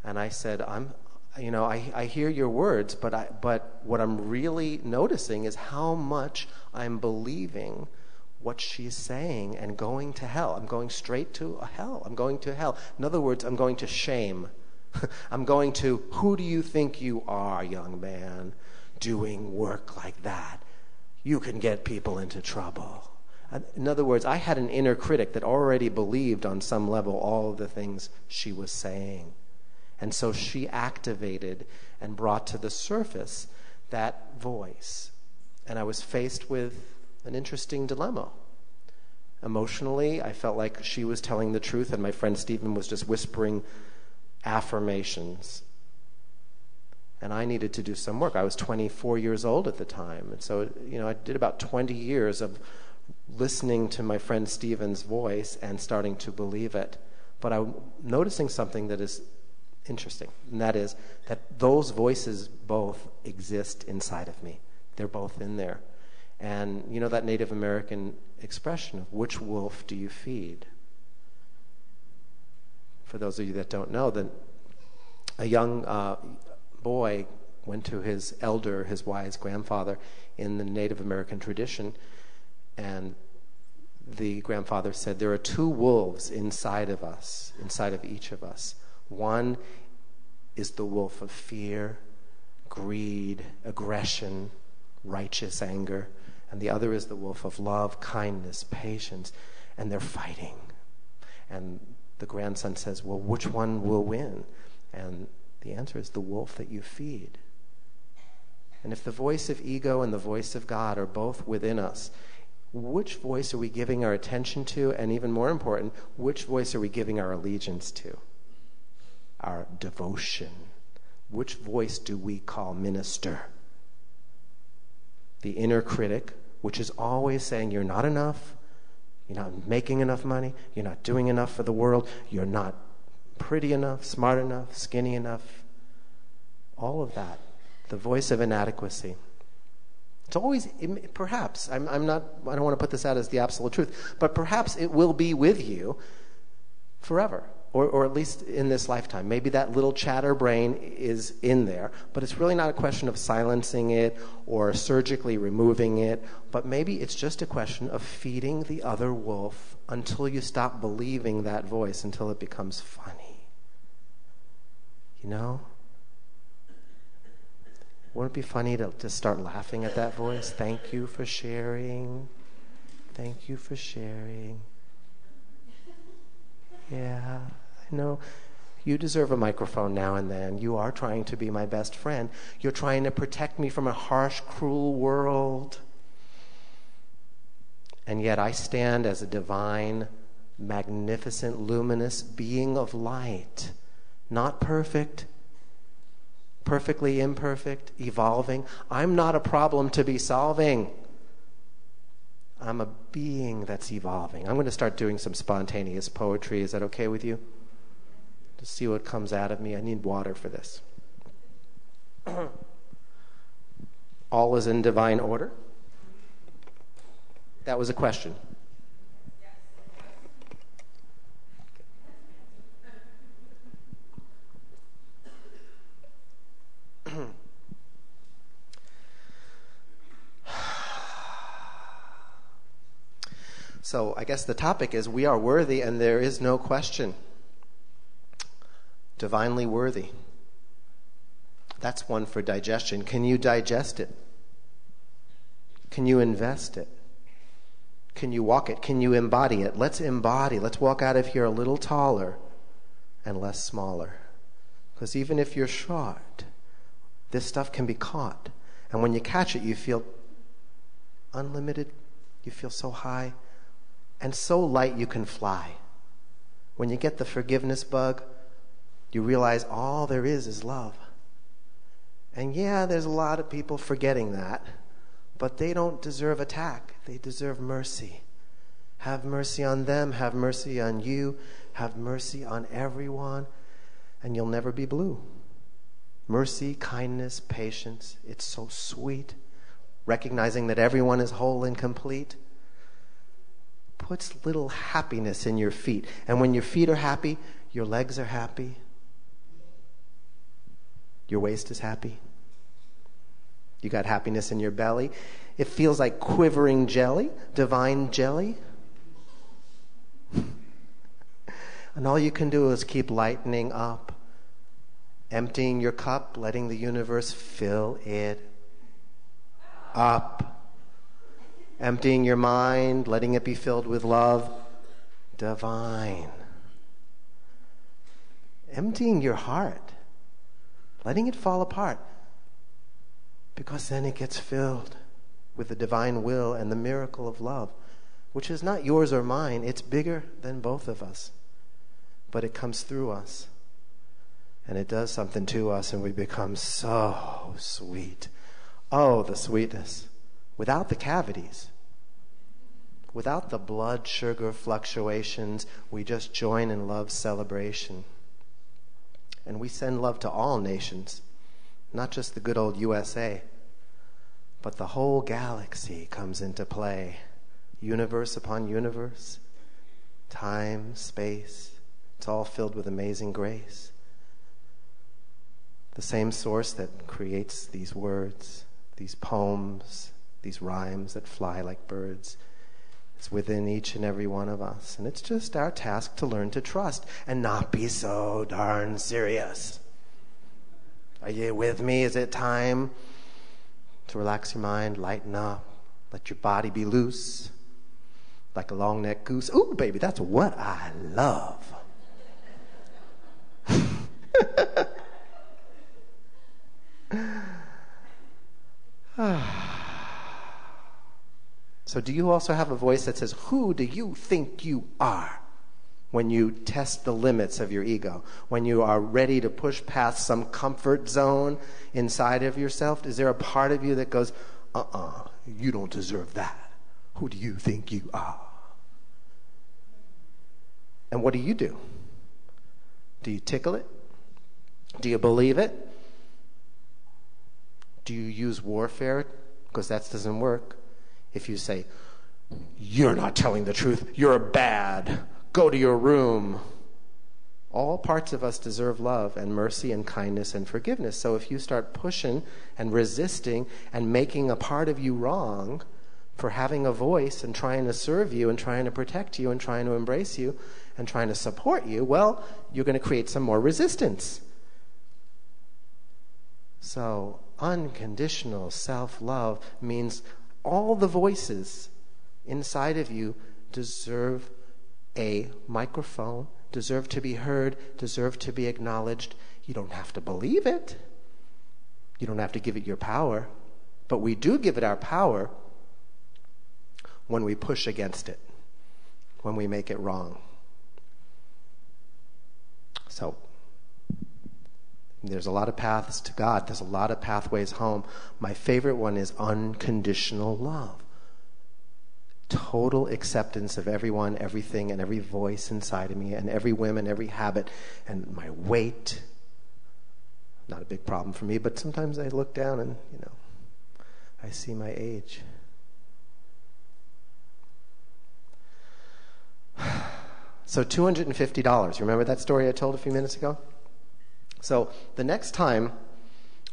I said, I hear your words, but what I'm really noticing is how much I'm believing what she's saying and going to hell. I'm going straight to hell. I'm going to hell. In other words, I'm going to shame. I'm going to, who do you think you are, young man, doing work like that? You can get people into trouble. In other words, I had an inner critic that already believed on some level all of the things she was saying. And so she activated and brought to the surface that voice. And I was faced with an interesting dilemma. Emotionally, I felt like she was telling the truth, and my friend Stephen was just whispering affirmations. And I needed to do some work. I was 24 years old at the time. And so, I did about 20 years of listening to my friend Stephen's voice and starting to believe it. But I'm noticing something that is interesting, and that is that those voices both exist inside of me. They're both in there. And that Native American expression of which wolf do you feed? For those of you that don't know, that a young boy went to his elder, his wise grandfather, in the Native American tradition, and the grandfather said, there are two wolves inside of us, inside of each of us. One is the wolf of fear, greed, aggression, righteous anger, and the other is the wolf of love, kindness, patience, and they're fighting. And the grandson says, well, which one will win? And the answer is the wolf that you feed. And if the voice of ego and the voice of God are both within us, which voice are we giving our attention to? And even more important, which voice are we giving our allegiance to? Our devotion. Which voice do we call minister? The inner critic, which is always saying, you're not enough, you're not making enough money, you're not doing enough for the world, you're not pretty enough, smart enough, skinny enough. All of that. The voice of inadequacy. It's always, perhaps, I don't want to put this out as the absolute truth, but perhaps it will be with you forever, or at least in this lifetime. Maybe that little chatter brain is in there, but it's really not a question of silencing it or surgically removing it, but maybe it's just a question of feeding the other wolf until you stop believing that voice, until it becomes funny. You know? Wouldn't it be funny to start laughing at that voice? Thank you for sharing. Thank you for sharing. Yeah, I know. You deserve a microphone now and then. You are trying to be my best friend. You're trying to protect me from a harsh, cruel world. And yet I stand as a divine, magnificent, luminous being of light. Not perfect, perfectly imperfect, evolving. I'm not a problem to be solving. I'm a being that's evolving. I'm going to start doing some spontaneous poetry. Is that okay with you? To see what comes out of me. I need water for this. All is in divine order. That was a question. So I guess the topic is we are worthy and there is no question. Divinely worthy. That's one for digestion. Can you digest it? Can you invest it? Can you walk it? Can you embody it? Let's embody. Let's walk out of here a little taller and less smaller. Because even if you're short, this stuff can be caught. And when you catch it, you feel unlimited. You feel so high and so light you can fly. When you get the forgiveness bug, you realize all there is love. And yeah, there's a lot of people forgetting that, but they don't deserve attack. They deserve mercy. Have mercy on them. Have mercy on you. Have mercy on everyone. And you'll never be blue. Mercy, kindness, patience. It's so sweet. Recognizing that everyone is whole and complete puts little happiness in your feet. And when your feet are happy, your legs are happy. Your waist is happy. You got happiness in your belly. It feels like quivering jelly, divine jelly. And all you can do is keep lightening up, emptying your cup, letting the universe fill it up. Emptying your mind, letting it be filled with love, divine. Emptying your heart, letting it fall apart, because then it gets filled with the divine will and the miracle of love, which is not yours or mine. It's bigger than both of us, but it comes through us, and it does something to us, and we become so sweet. Oh, the sweetness. Without the cavities, without the blood sugar fluctuations, we just join in love's celebration. And we send love to all nations, not just the good old USA, but the whole galaxy comes into play. Universe upon universe, time, space, it's all filled with amazing grace. The same source that creates these words, these poems, these rhymes that fly like birds, is within each and every one of us. And it's just our task to learn to trust and not be so darn serious. Are you with me? Is it time to relax your mind, lighten up, let your body be loose, like a long-necked goose? Ooh, baby, that's what I love. So do you also have a voice that says, who do you think you are? When you test the limits of your ego, when you are ready to push past some comfort zone inside of yourself, is there a part of you that goes, you don't deserve that. Who do you think you are? And what do? Do you tickle it? Do you believe it? Do you use warfare? Because that doesn't work. If you say, you're not telling the truth, you're bad, go to your room. All parts of us deserve love and mercy and kindness and forgiveness. So if you start pushing and resisting and making a part of you wrong for having a voice and trying to serve you and trying to protect you and trying to embrace you and trying to support you, well, you're going to create some more resistance. So unconditional self-love means all the voices inside of you deserve a microphone, deserve to be heard, deserve to be acknowledged. You don't have to believe it. You don't have to give it your power. But we do give it our power when we push against it, when we make it wrong. So, there's a lot of paths to God. There's a lot of pathways home. My favorite one is unconditional love. Total acceptance of everyone, everything, and every voice inside of me, and every whim and every habit, and my weight. Not a big problem for me, but sometimes I look down and, I see my age. So $250. Remember that story I told a few minutes ago? So the next time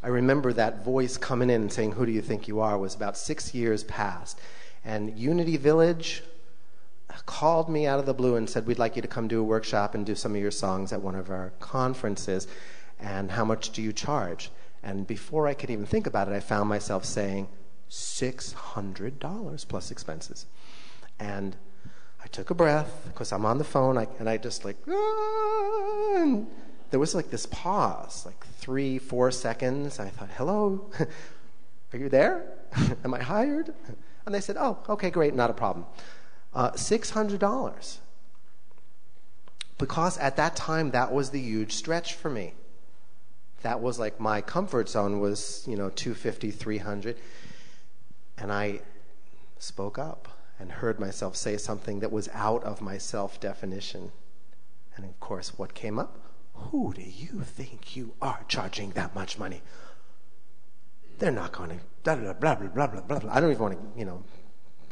I remember that voice coming in and saying, who do you think you are, was about 6 years past. And Unity Village, called me out of the blue and said, we'd like you to come do a workshop and do some of your songs at one of our conferences, and how much do you charge? And before I could even think about it, I found myself saying $600 plus expenses. And I took a breath because I'm on the phone, and I just like, and there was like this pause, like 3-4 seconds. I thought, hello, are you there? Am I hired? And they said, oh, okay, great, not a problem. $600. Because at that time, that was the huge stretch for me. That was like my comfort zone was, $250, $300. And I spoke up and heard myself say something that was out of my self-definition. And of course, what came up? Who do you think you are charging that much money? They're not going to, blah, blah, blah, blah, blah, blah, blah. I don't even want to,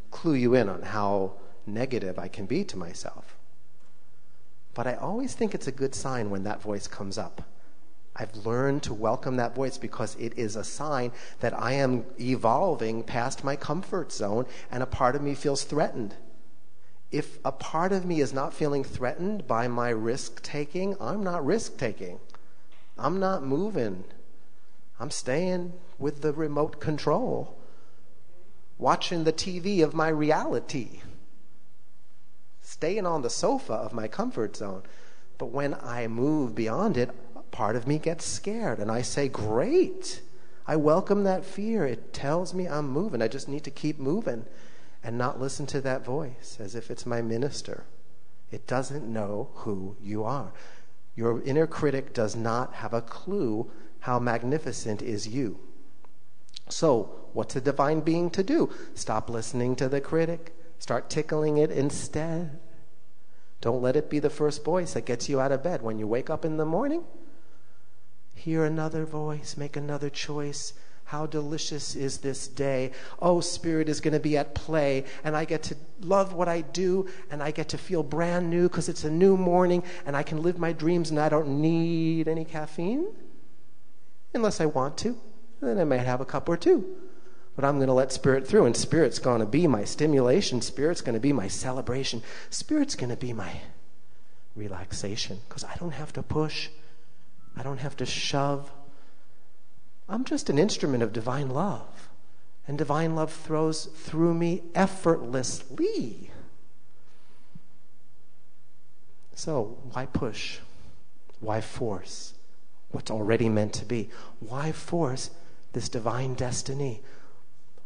clue you in on how negative I can be to myself. But I always think it's a good sign when that voice comes up. I've learned to welcome that voice because it is a sign that I am evolving past my comfort zone and a part of me feels threatened. If a part of me is not feeling threatened by my risk-taking, I'm not risk-taking. I'm not moving. I'm staying with the remote control, watching the TV of my reality, staying on the sofa of my comfort zone. But when I move beyond it, part of me gets scared, and I say, great. I welcome that fear. It tells me I'm moving. I just need to keep moving and not listen to that voice as if it's my minister. It doesn't know who you are. Your inner critic does not have a clue how magnificent is you. So, what's a divine being to do? Stop listening to the critic. Start tickling it instead. Don't let it be the first voice that gets you out of bed. When you wake up in the morning, hear another voice, make another choice. How delicious is this day? Oh, Spirit is going to be at play, and I get to love what I do, and I get to feel brand new because it's a new morning, and I can live my dreams, and I don't need any caffeine unless I want to. Then I might have a cup or two. But I'm going to let Spirit through, and Spirit's going to be my stimulation. Spirit's going to be my celebration. Spirit's going to be my relaxation because I don't have to push. I don't have to shove. I'm just an instrument of divine love. And divine love flows through me effortlessly. So, why push? Why force what's already meant to be? Why force this divine destiny?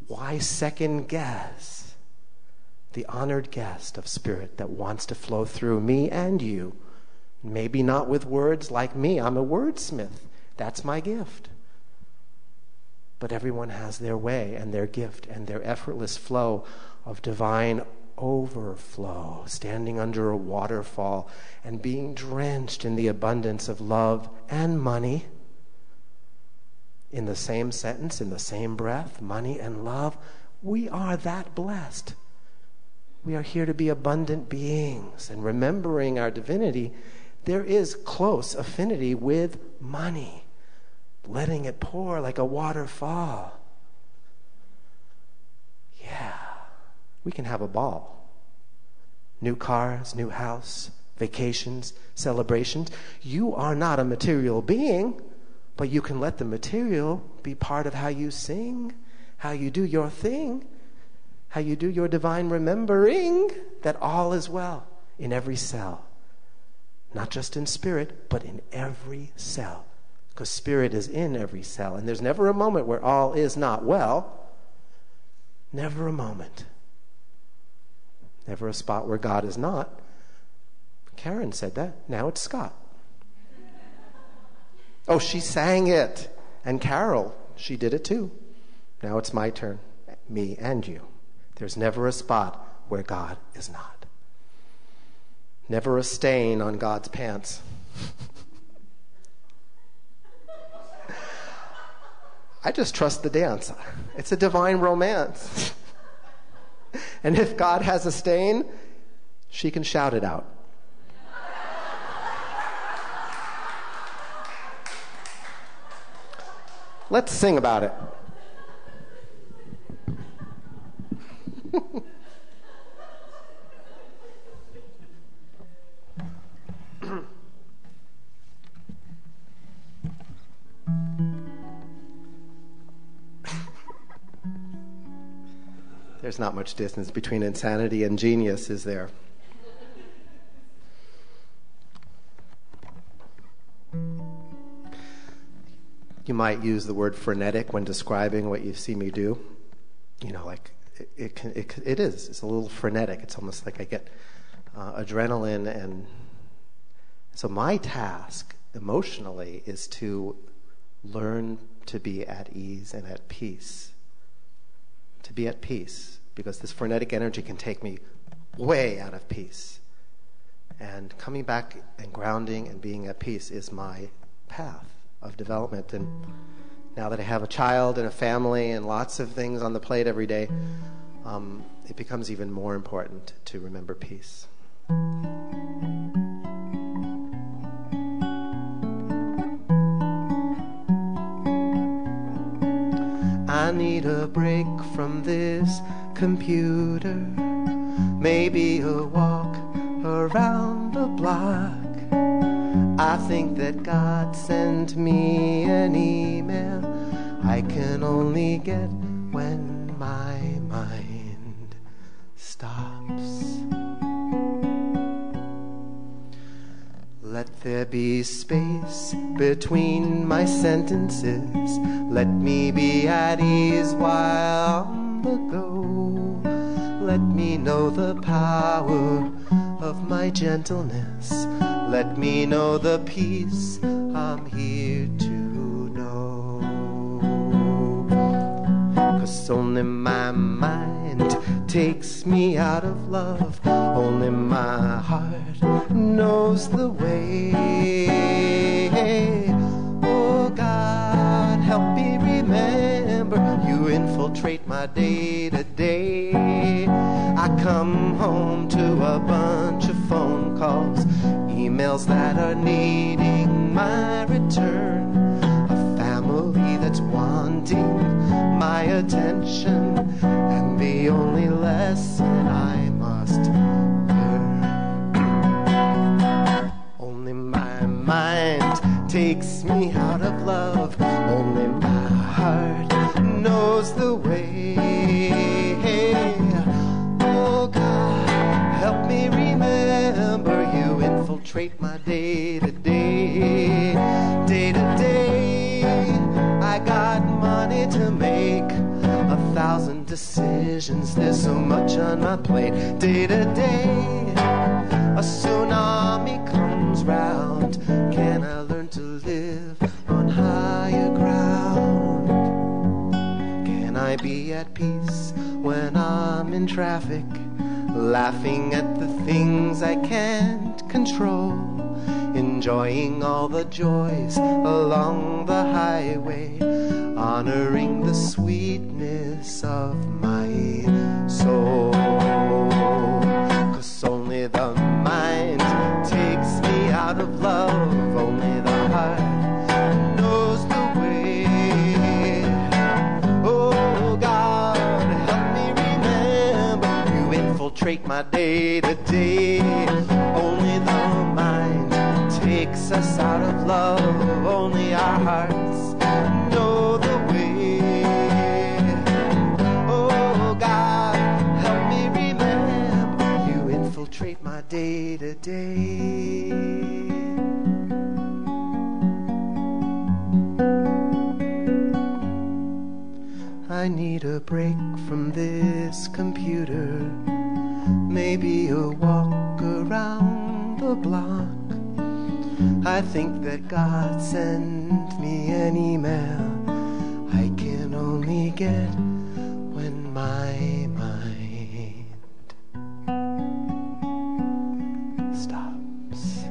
Why second guess the honored guest of Spirit that wants to flow through me and you? Maybe not with words like me. I'm a wordsmith. That's my gift. But everyone has their way and their gift and their effortless flow of divine overflow, standing under a waterfall and being drenched in the abundance of love and money. In the same sentence, in the same breath, money and love, we are that blessed. We are here to be abundant beings, and remembering our divinity, there is close affinity with money, letting it pour like a waterfall. Yeah, we can have a ball. New cars, new house, vacations, celebrations. You are not a material being, but you can let the material be part of how you sing, how you do your thing, how you do your divine remembering that all is well in every cell. Not just in spirit, but in every cell. Because spirit is in every cell. And there's never a moment where all is not well. Never a moment. Never a spot where God is not. Karen said that. Now it's Scott. Oh, she sang it. And Carol, she did it too. Now it's my turn. Me and you. There's never a spot where God is not. Never a stain on God's pants. I just trust the dance. It's a divine romance. And if God has a stain, she can shout it out. Let's sing about it. there's not much distance between insanity and genius, is there? You might use the word frenetic when describing what you see me do. You know, like it is. It's a little frenetic. It's almost like I get adrenaline, and so my task emotionally is to learn to be at ease and at peace. To be at peace, because this frenetic energy can take me way out of peace. And coming back and grounding and being at peace is my path of development. And now that I have a child and a family and lots of things on the plate every day, it becomes even more important to remember peace. I need a break from this computer, maybe a walk around the block. I think that God sent me an email I can only get when my mind stops. Let there be space between my sentences. Let me be at ease while on the go. Let me know the power of my gentleness. Let me know the peace I'm here to know. 'Cause only my mind takes me out of love. Only my heart knows the way. Oh God, help me remember. You infiltrate my day to day. I come home to a bunch of phone calls, emails that are needing my return, a family that's wanting my attention, and the only lesson I must learn. Only my mind takes me out of love. Only my heart knows the way. Oh God, help me remember. You infiltrate my day to day. Day to day, I got money to make, 1,000 decisions. There's so much on my plate. Day to day, a tsunami comes round. Can I learn to live on higher ground? Can I be at peace when I'm in traffic, laughing at the things I can't control, enjoying all the joys along the highway, honoring the sweetness of my soul? 'Cause only the mind takes me out of love. Only the heart knows the way. Oh God, help me remember. You infiltrate my day to day. Only the mind takes us out of love. Only our hearts know the way. Oh God, help me remember. You infiltrate my day to day. I need a break from this computer, maybe a walk around the block. I think that God sent me an email I can only get when my mind stops.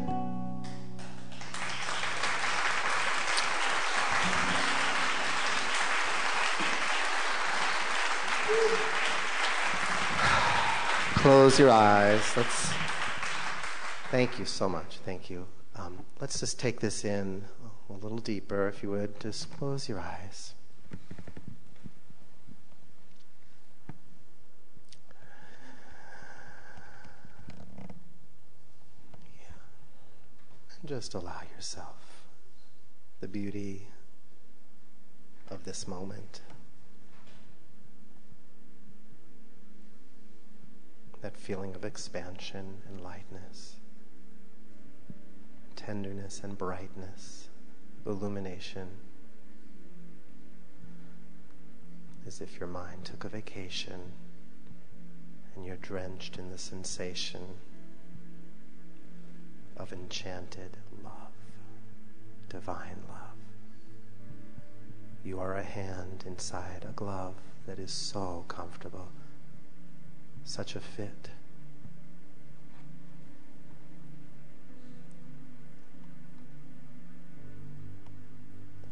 Close your eyes. Thank you so much. Thank you. Let's just take this in a little deeper, if you would. Just close your eyes. Yeah. And just allow yourself the beauty of this moment. that feeling of expansion and lightness, tenderness and brightness, illumination, as if your mind took a vacation and you're drenched in the sensation of enchanted love, divine love. You are a hand inside a glove that is so comfortable, such a fit.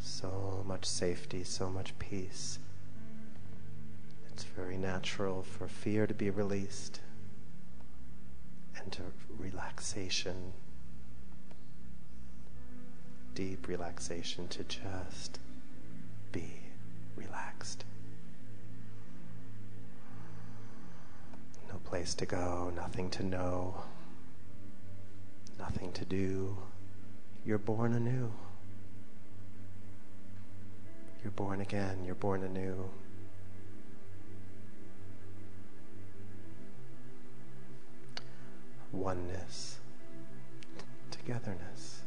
So much safety, so much peace. It's very natural for fear to be released and to relaxation, deep relaxation, to just be relaxed. No place to go, nothing to know, nothing to do. You're born anew. You're born again, you're born anew. Oneness, togetherness.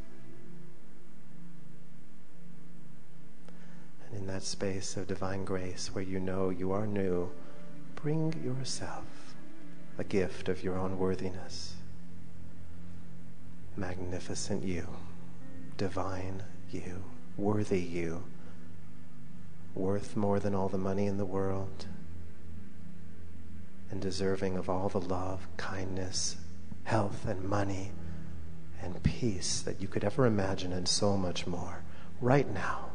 And in that space of divine grace where you know you are new, bring yourself a gift of your own worthiness. Magnificent you, divine you, worthy you, worth more than all the money in the world, and deserving of all the love, kindness, health and money and peace that you could ever imagine, and so much more right now.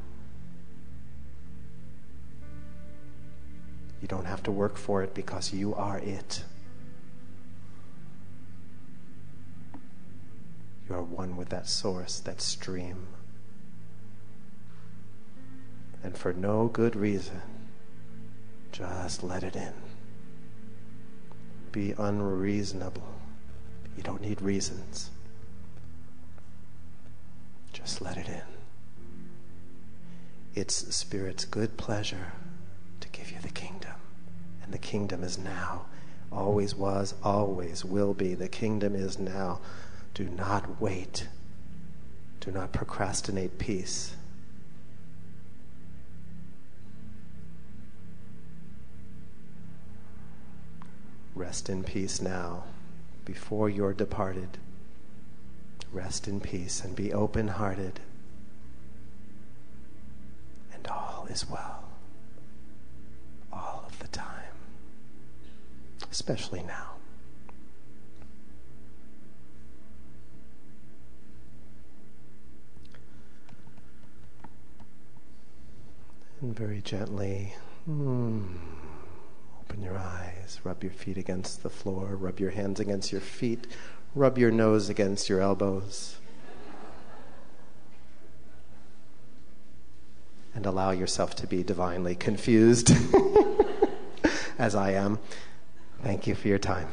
You don't have to work for it because you are it. You are one with that source, that stream. And for no good reason, just let it in. Be unreasonable. You don't need reasons. Just let it in. It's Spirit's good pleasure to give you the kingdom. And the kingdom is now. Always was, always will be. The kingdom is now. Do not wait. Do not procrastinate peace. Rest in peace now, before you're departed. Rest in peace and be open-hearted, and all is well, all of the time, especially now. And very gently, open your eyes, rub your feet against the floor, rub your hands against your feet, rub your nose against your elbows, and allow yourself to be divinely confused, as I am. Thank you for your time.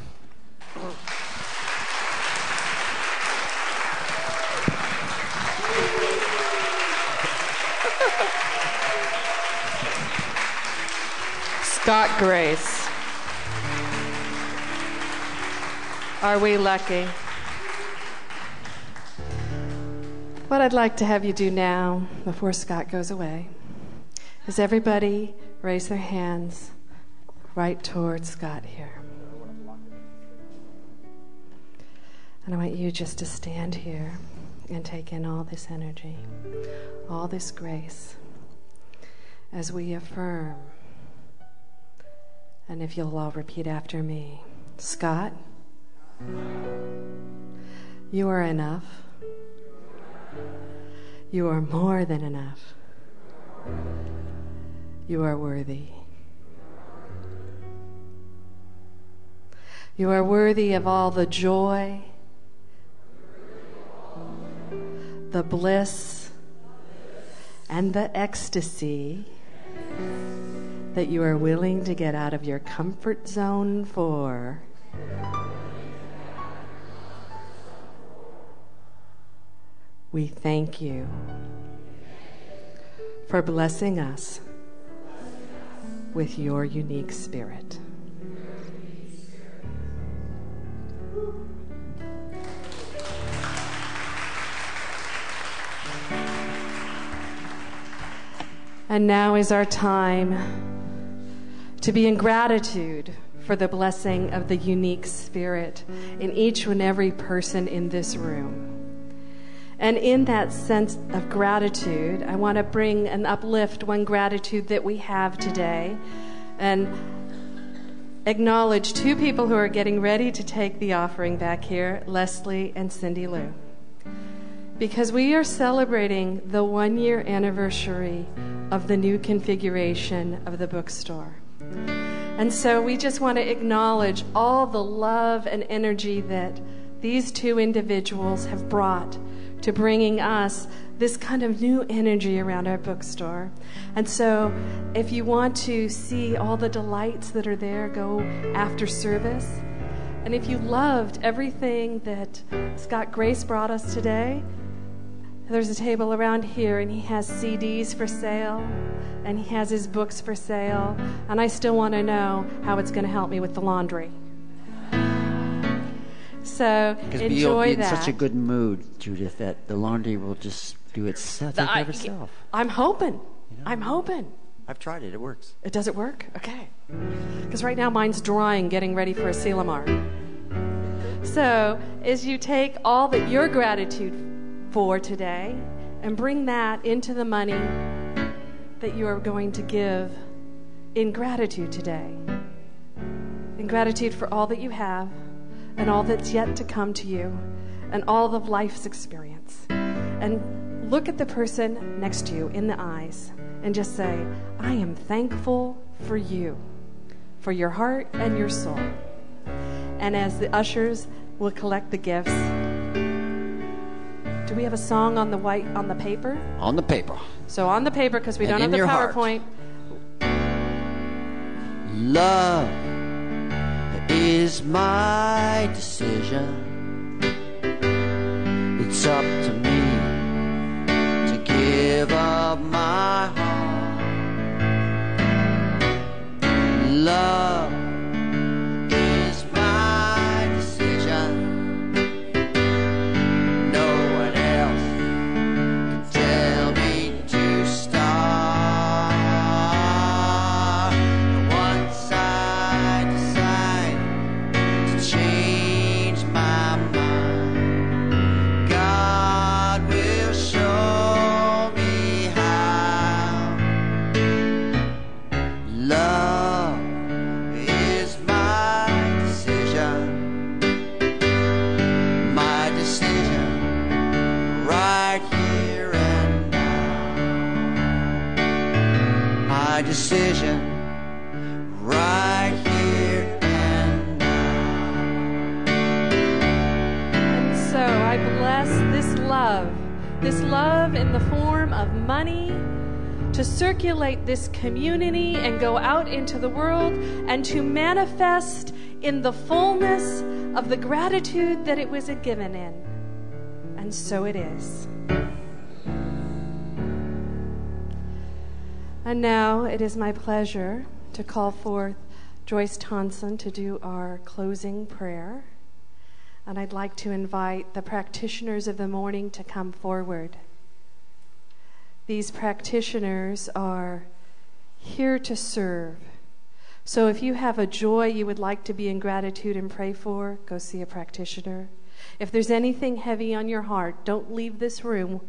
Scott Grace. Are we lucky? What I'd like to have you do now, before Scott goes away, is everybody raise their hands right towards Scott here. And I want you just to stand here and take in all this energy, all this grace, as we affirm. And if you'll all repeat after me. Scott, you are enough. You are more than enough. You are worthy. You are worthy of all the joy, the bliss, and the ecstasy that you are willing to get out of your comfort zone for. We thank you for blessing us with your unique spirit. And now is our time to be in gratitude for the blessing of the unique spirit in each and every person in this room. And in that sense of gratitude, I want to bring and uplift one gratitude that we have today and acknowledge two people who are getting ready to take the offering back here, Leslie and Cindy Lou. Because we are celebrating the 1-year anniversary of the new configuration of the bookstore. And so we just want to acknowledge all the love and energy that these two individuals have brought to bringing us this kind of new energy around our bookstore. And so if you want to see all the delights that are there, go after service. And if you loved everything that Scott Grace brought us today, there's a table around here, and he has CDs for sale, and he has his books for sale, and I still want to know how it's going to help me with the laundry. So enjoy you'll be in that. such a good mood, Judith, that the laundry will just do itself. Take care of itself. I'm hoping. You know? I'm hoping. I've tried it. It works. Does it work? Okay. Because right now mine's drying, getting ready for a Selamar. So as you take all that your gratitude for today and bring that into the money that you are going to give in gratitude today, in gratitude for all that you have and all that's yet to come to you and all of life's experience, and look at the person next to you in the eyes and just say, I am thankful for you, for your heart and your soul. And as the ushers will collect the gifts, do we have a song on the paper? On the paper. So on the paper, because we don't have the PowerPoint. Love is my decision. It's up to me to give up my heart. Love is my decision. No one else can tell me to start. Once I decide to change my mind, God will show me how. Love is my decision. My decision right here and now. My decision right here and now. And so I bless this love in the form of money to circulate this community and go out into the world and to manifest in the fullness of the gratitude that it was given in. And so it is. And now it is my pleasure to call forth Joyce Thompson to do our closing prayer. And I'd like to invite the practitioners of the morning to come forward. These practitioners are here to serve. So if you have a joy you would like to be in gratitude and pray for, go see a practitioner. If there's anything heavy on your heart, don't leave this room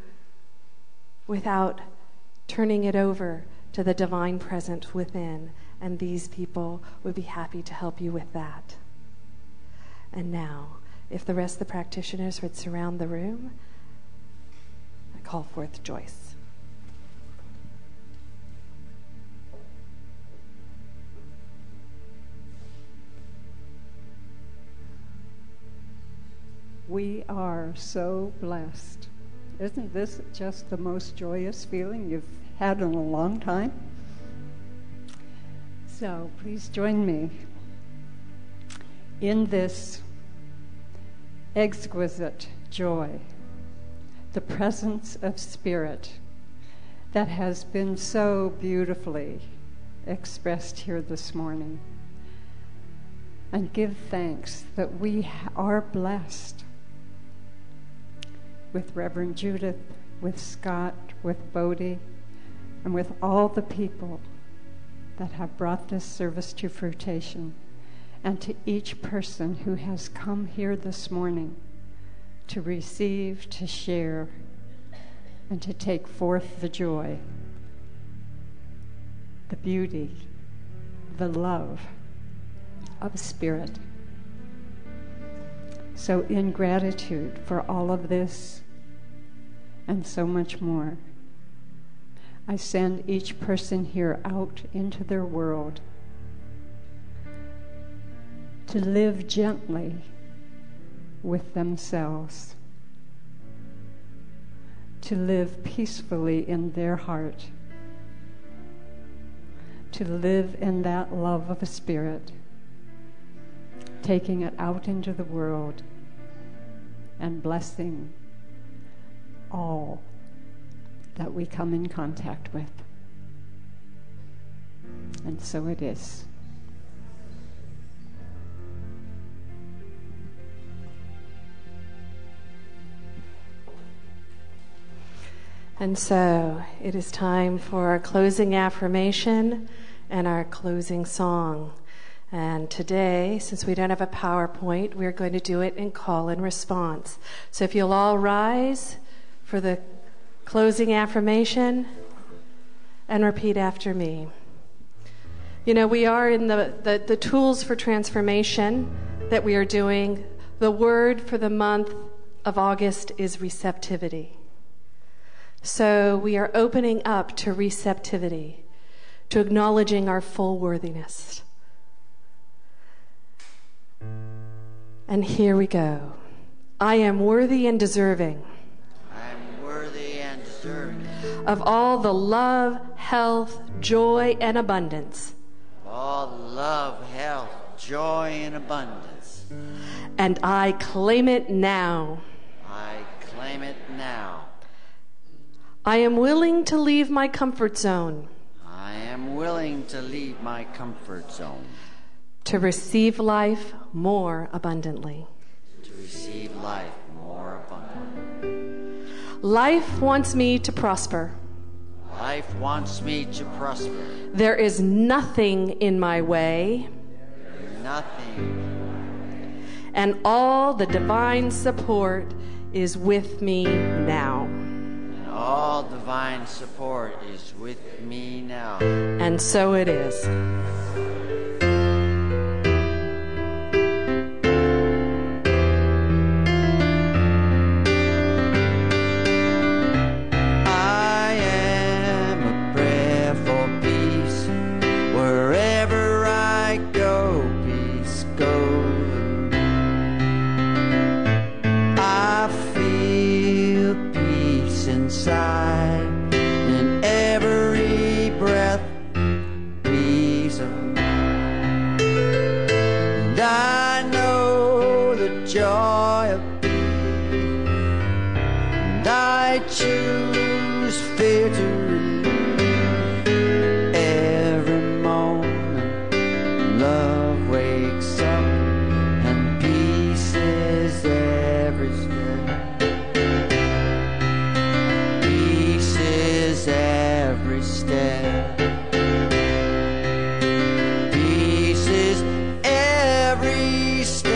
without turning it over to the divine presence within, and these people would be happy to help you with that. And now, if the rest of the practitioners would surround the room, I call forth Joyce. We are so blessed. Isn't this just the most joyous feeling you've had in a long time? So please join me in this exquisite joy, the presence of spirit that has been so beautifully expressed here this morning. And give thanks that we are blessed with Reverend Judith, with Scott, with Bodie, and with all the people that have brought this service to fruition, and to each person who has come here this morning to receive, to share, and to take forth the joy, the beauty, the love of Spirit. So in gratitude for all of this and so much more, I send each person here out into their world to live gently with themselves, to live peacefully in their heart, to live in that love of a Spirit, taking it out into the world and blessing all that we come in contact with. And so it is. And so it is time for our closing affirmation and our closing song. And today, since we don't have a PowerPoint, we're going to do it in call and response. So if you'll all rise for the closing affirmation and repeat after me. You know, we are in the tools for transformation that we are doing. The word for the month of August is receptivity. So we are opening up to receptivity, to acknowledging our full worthiness. And here we go. I am worthy and deserving. I am worthy and deserving of all the love, health, joy, and abundance. all love, health, joy, and abundance. And I claim it now. I claim it now. I am willing to leave my comfort zone. I am willing to leave my comfort zone. To receive life more abundantly. To receive life more abundantly. Life wants me to prosper. Life wants me to prosper. There is nothing in my way. Nothing. And all the divine support is with me now. And all divine support is with me now. And so it is. In every breath, peace of mind. And I know the joy of peace, and I choose victory. Every moment, love wakes up, and peace is every step. Every step. Peace is every step.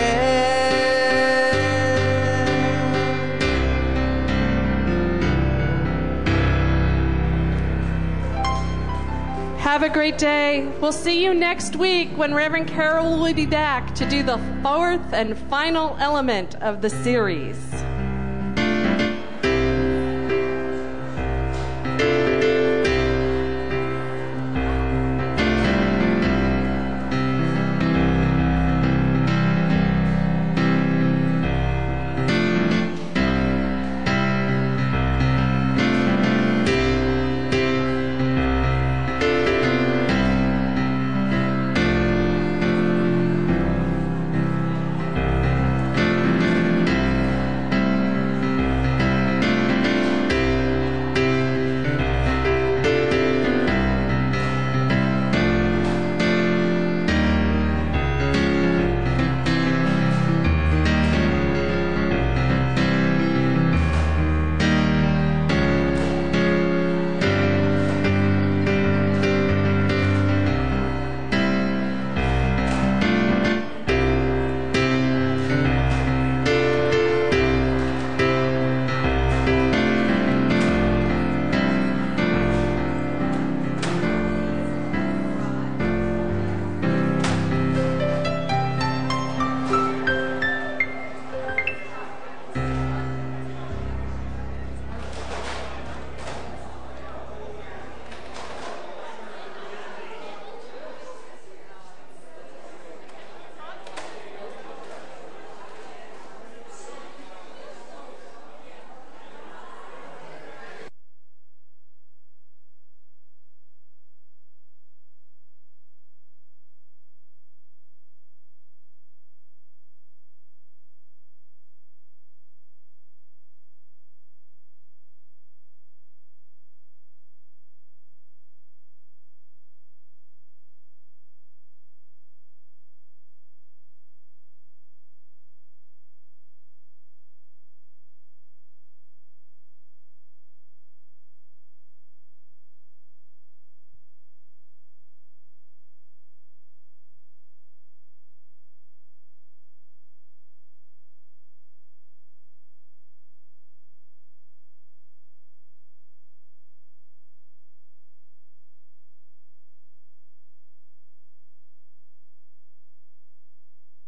Have a great day. We'll see you next week when Reverend Carol will be back to do the fourth and final element of the series.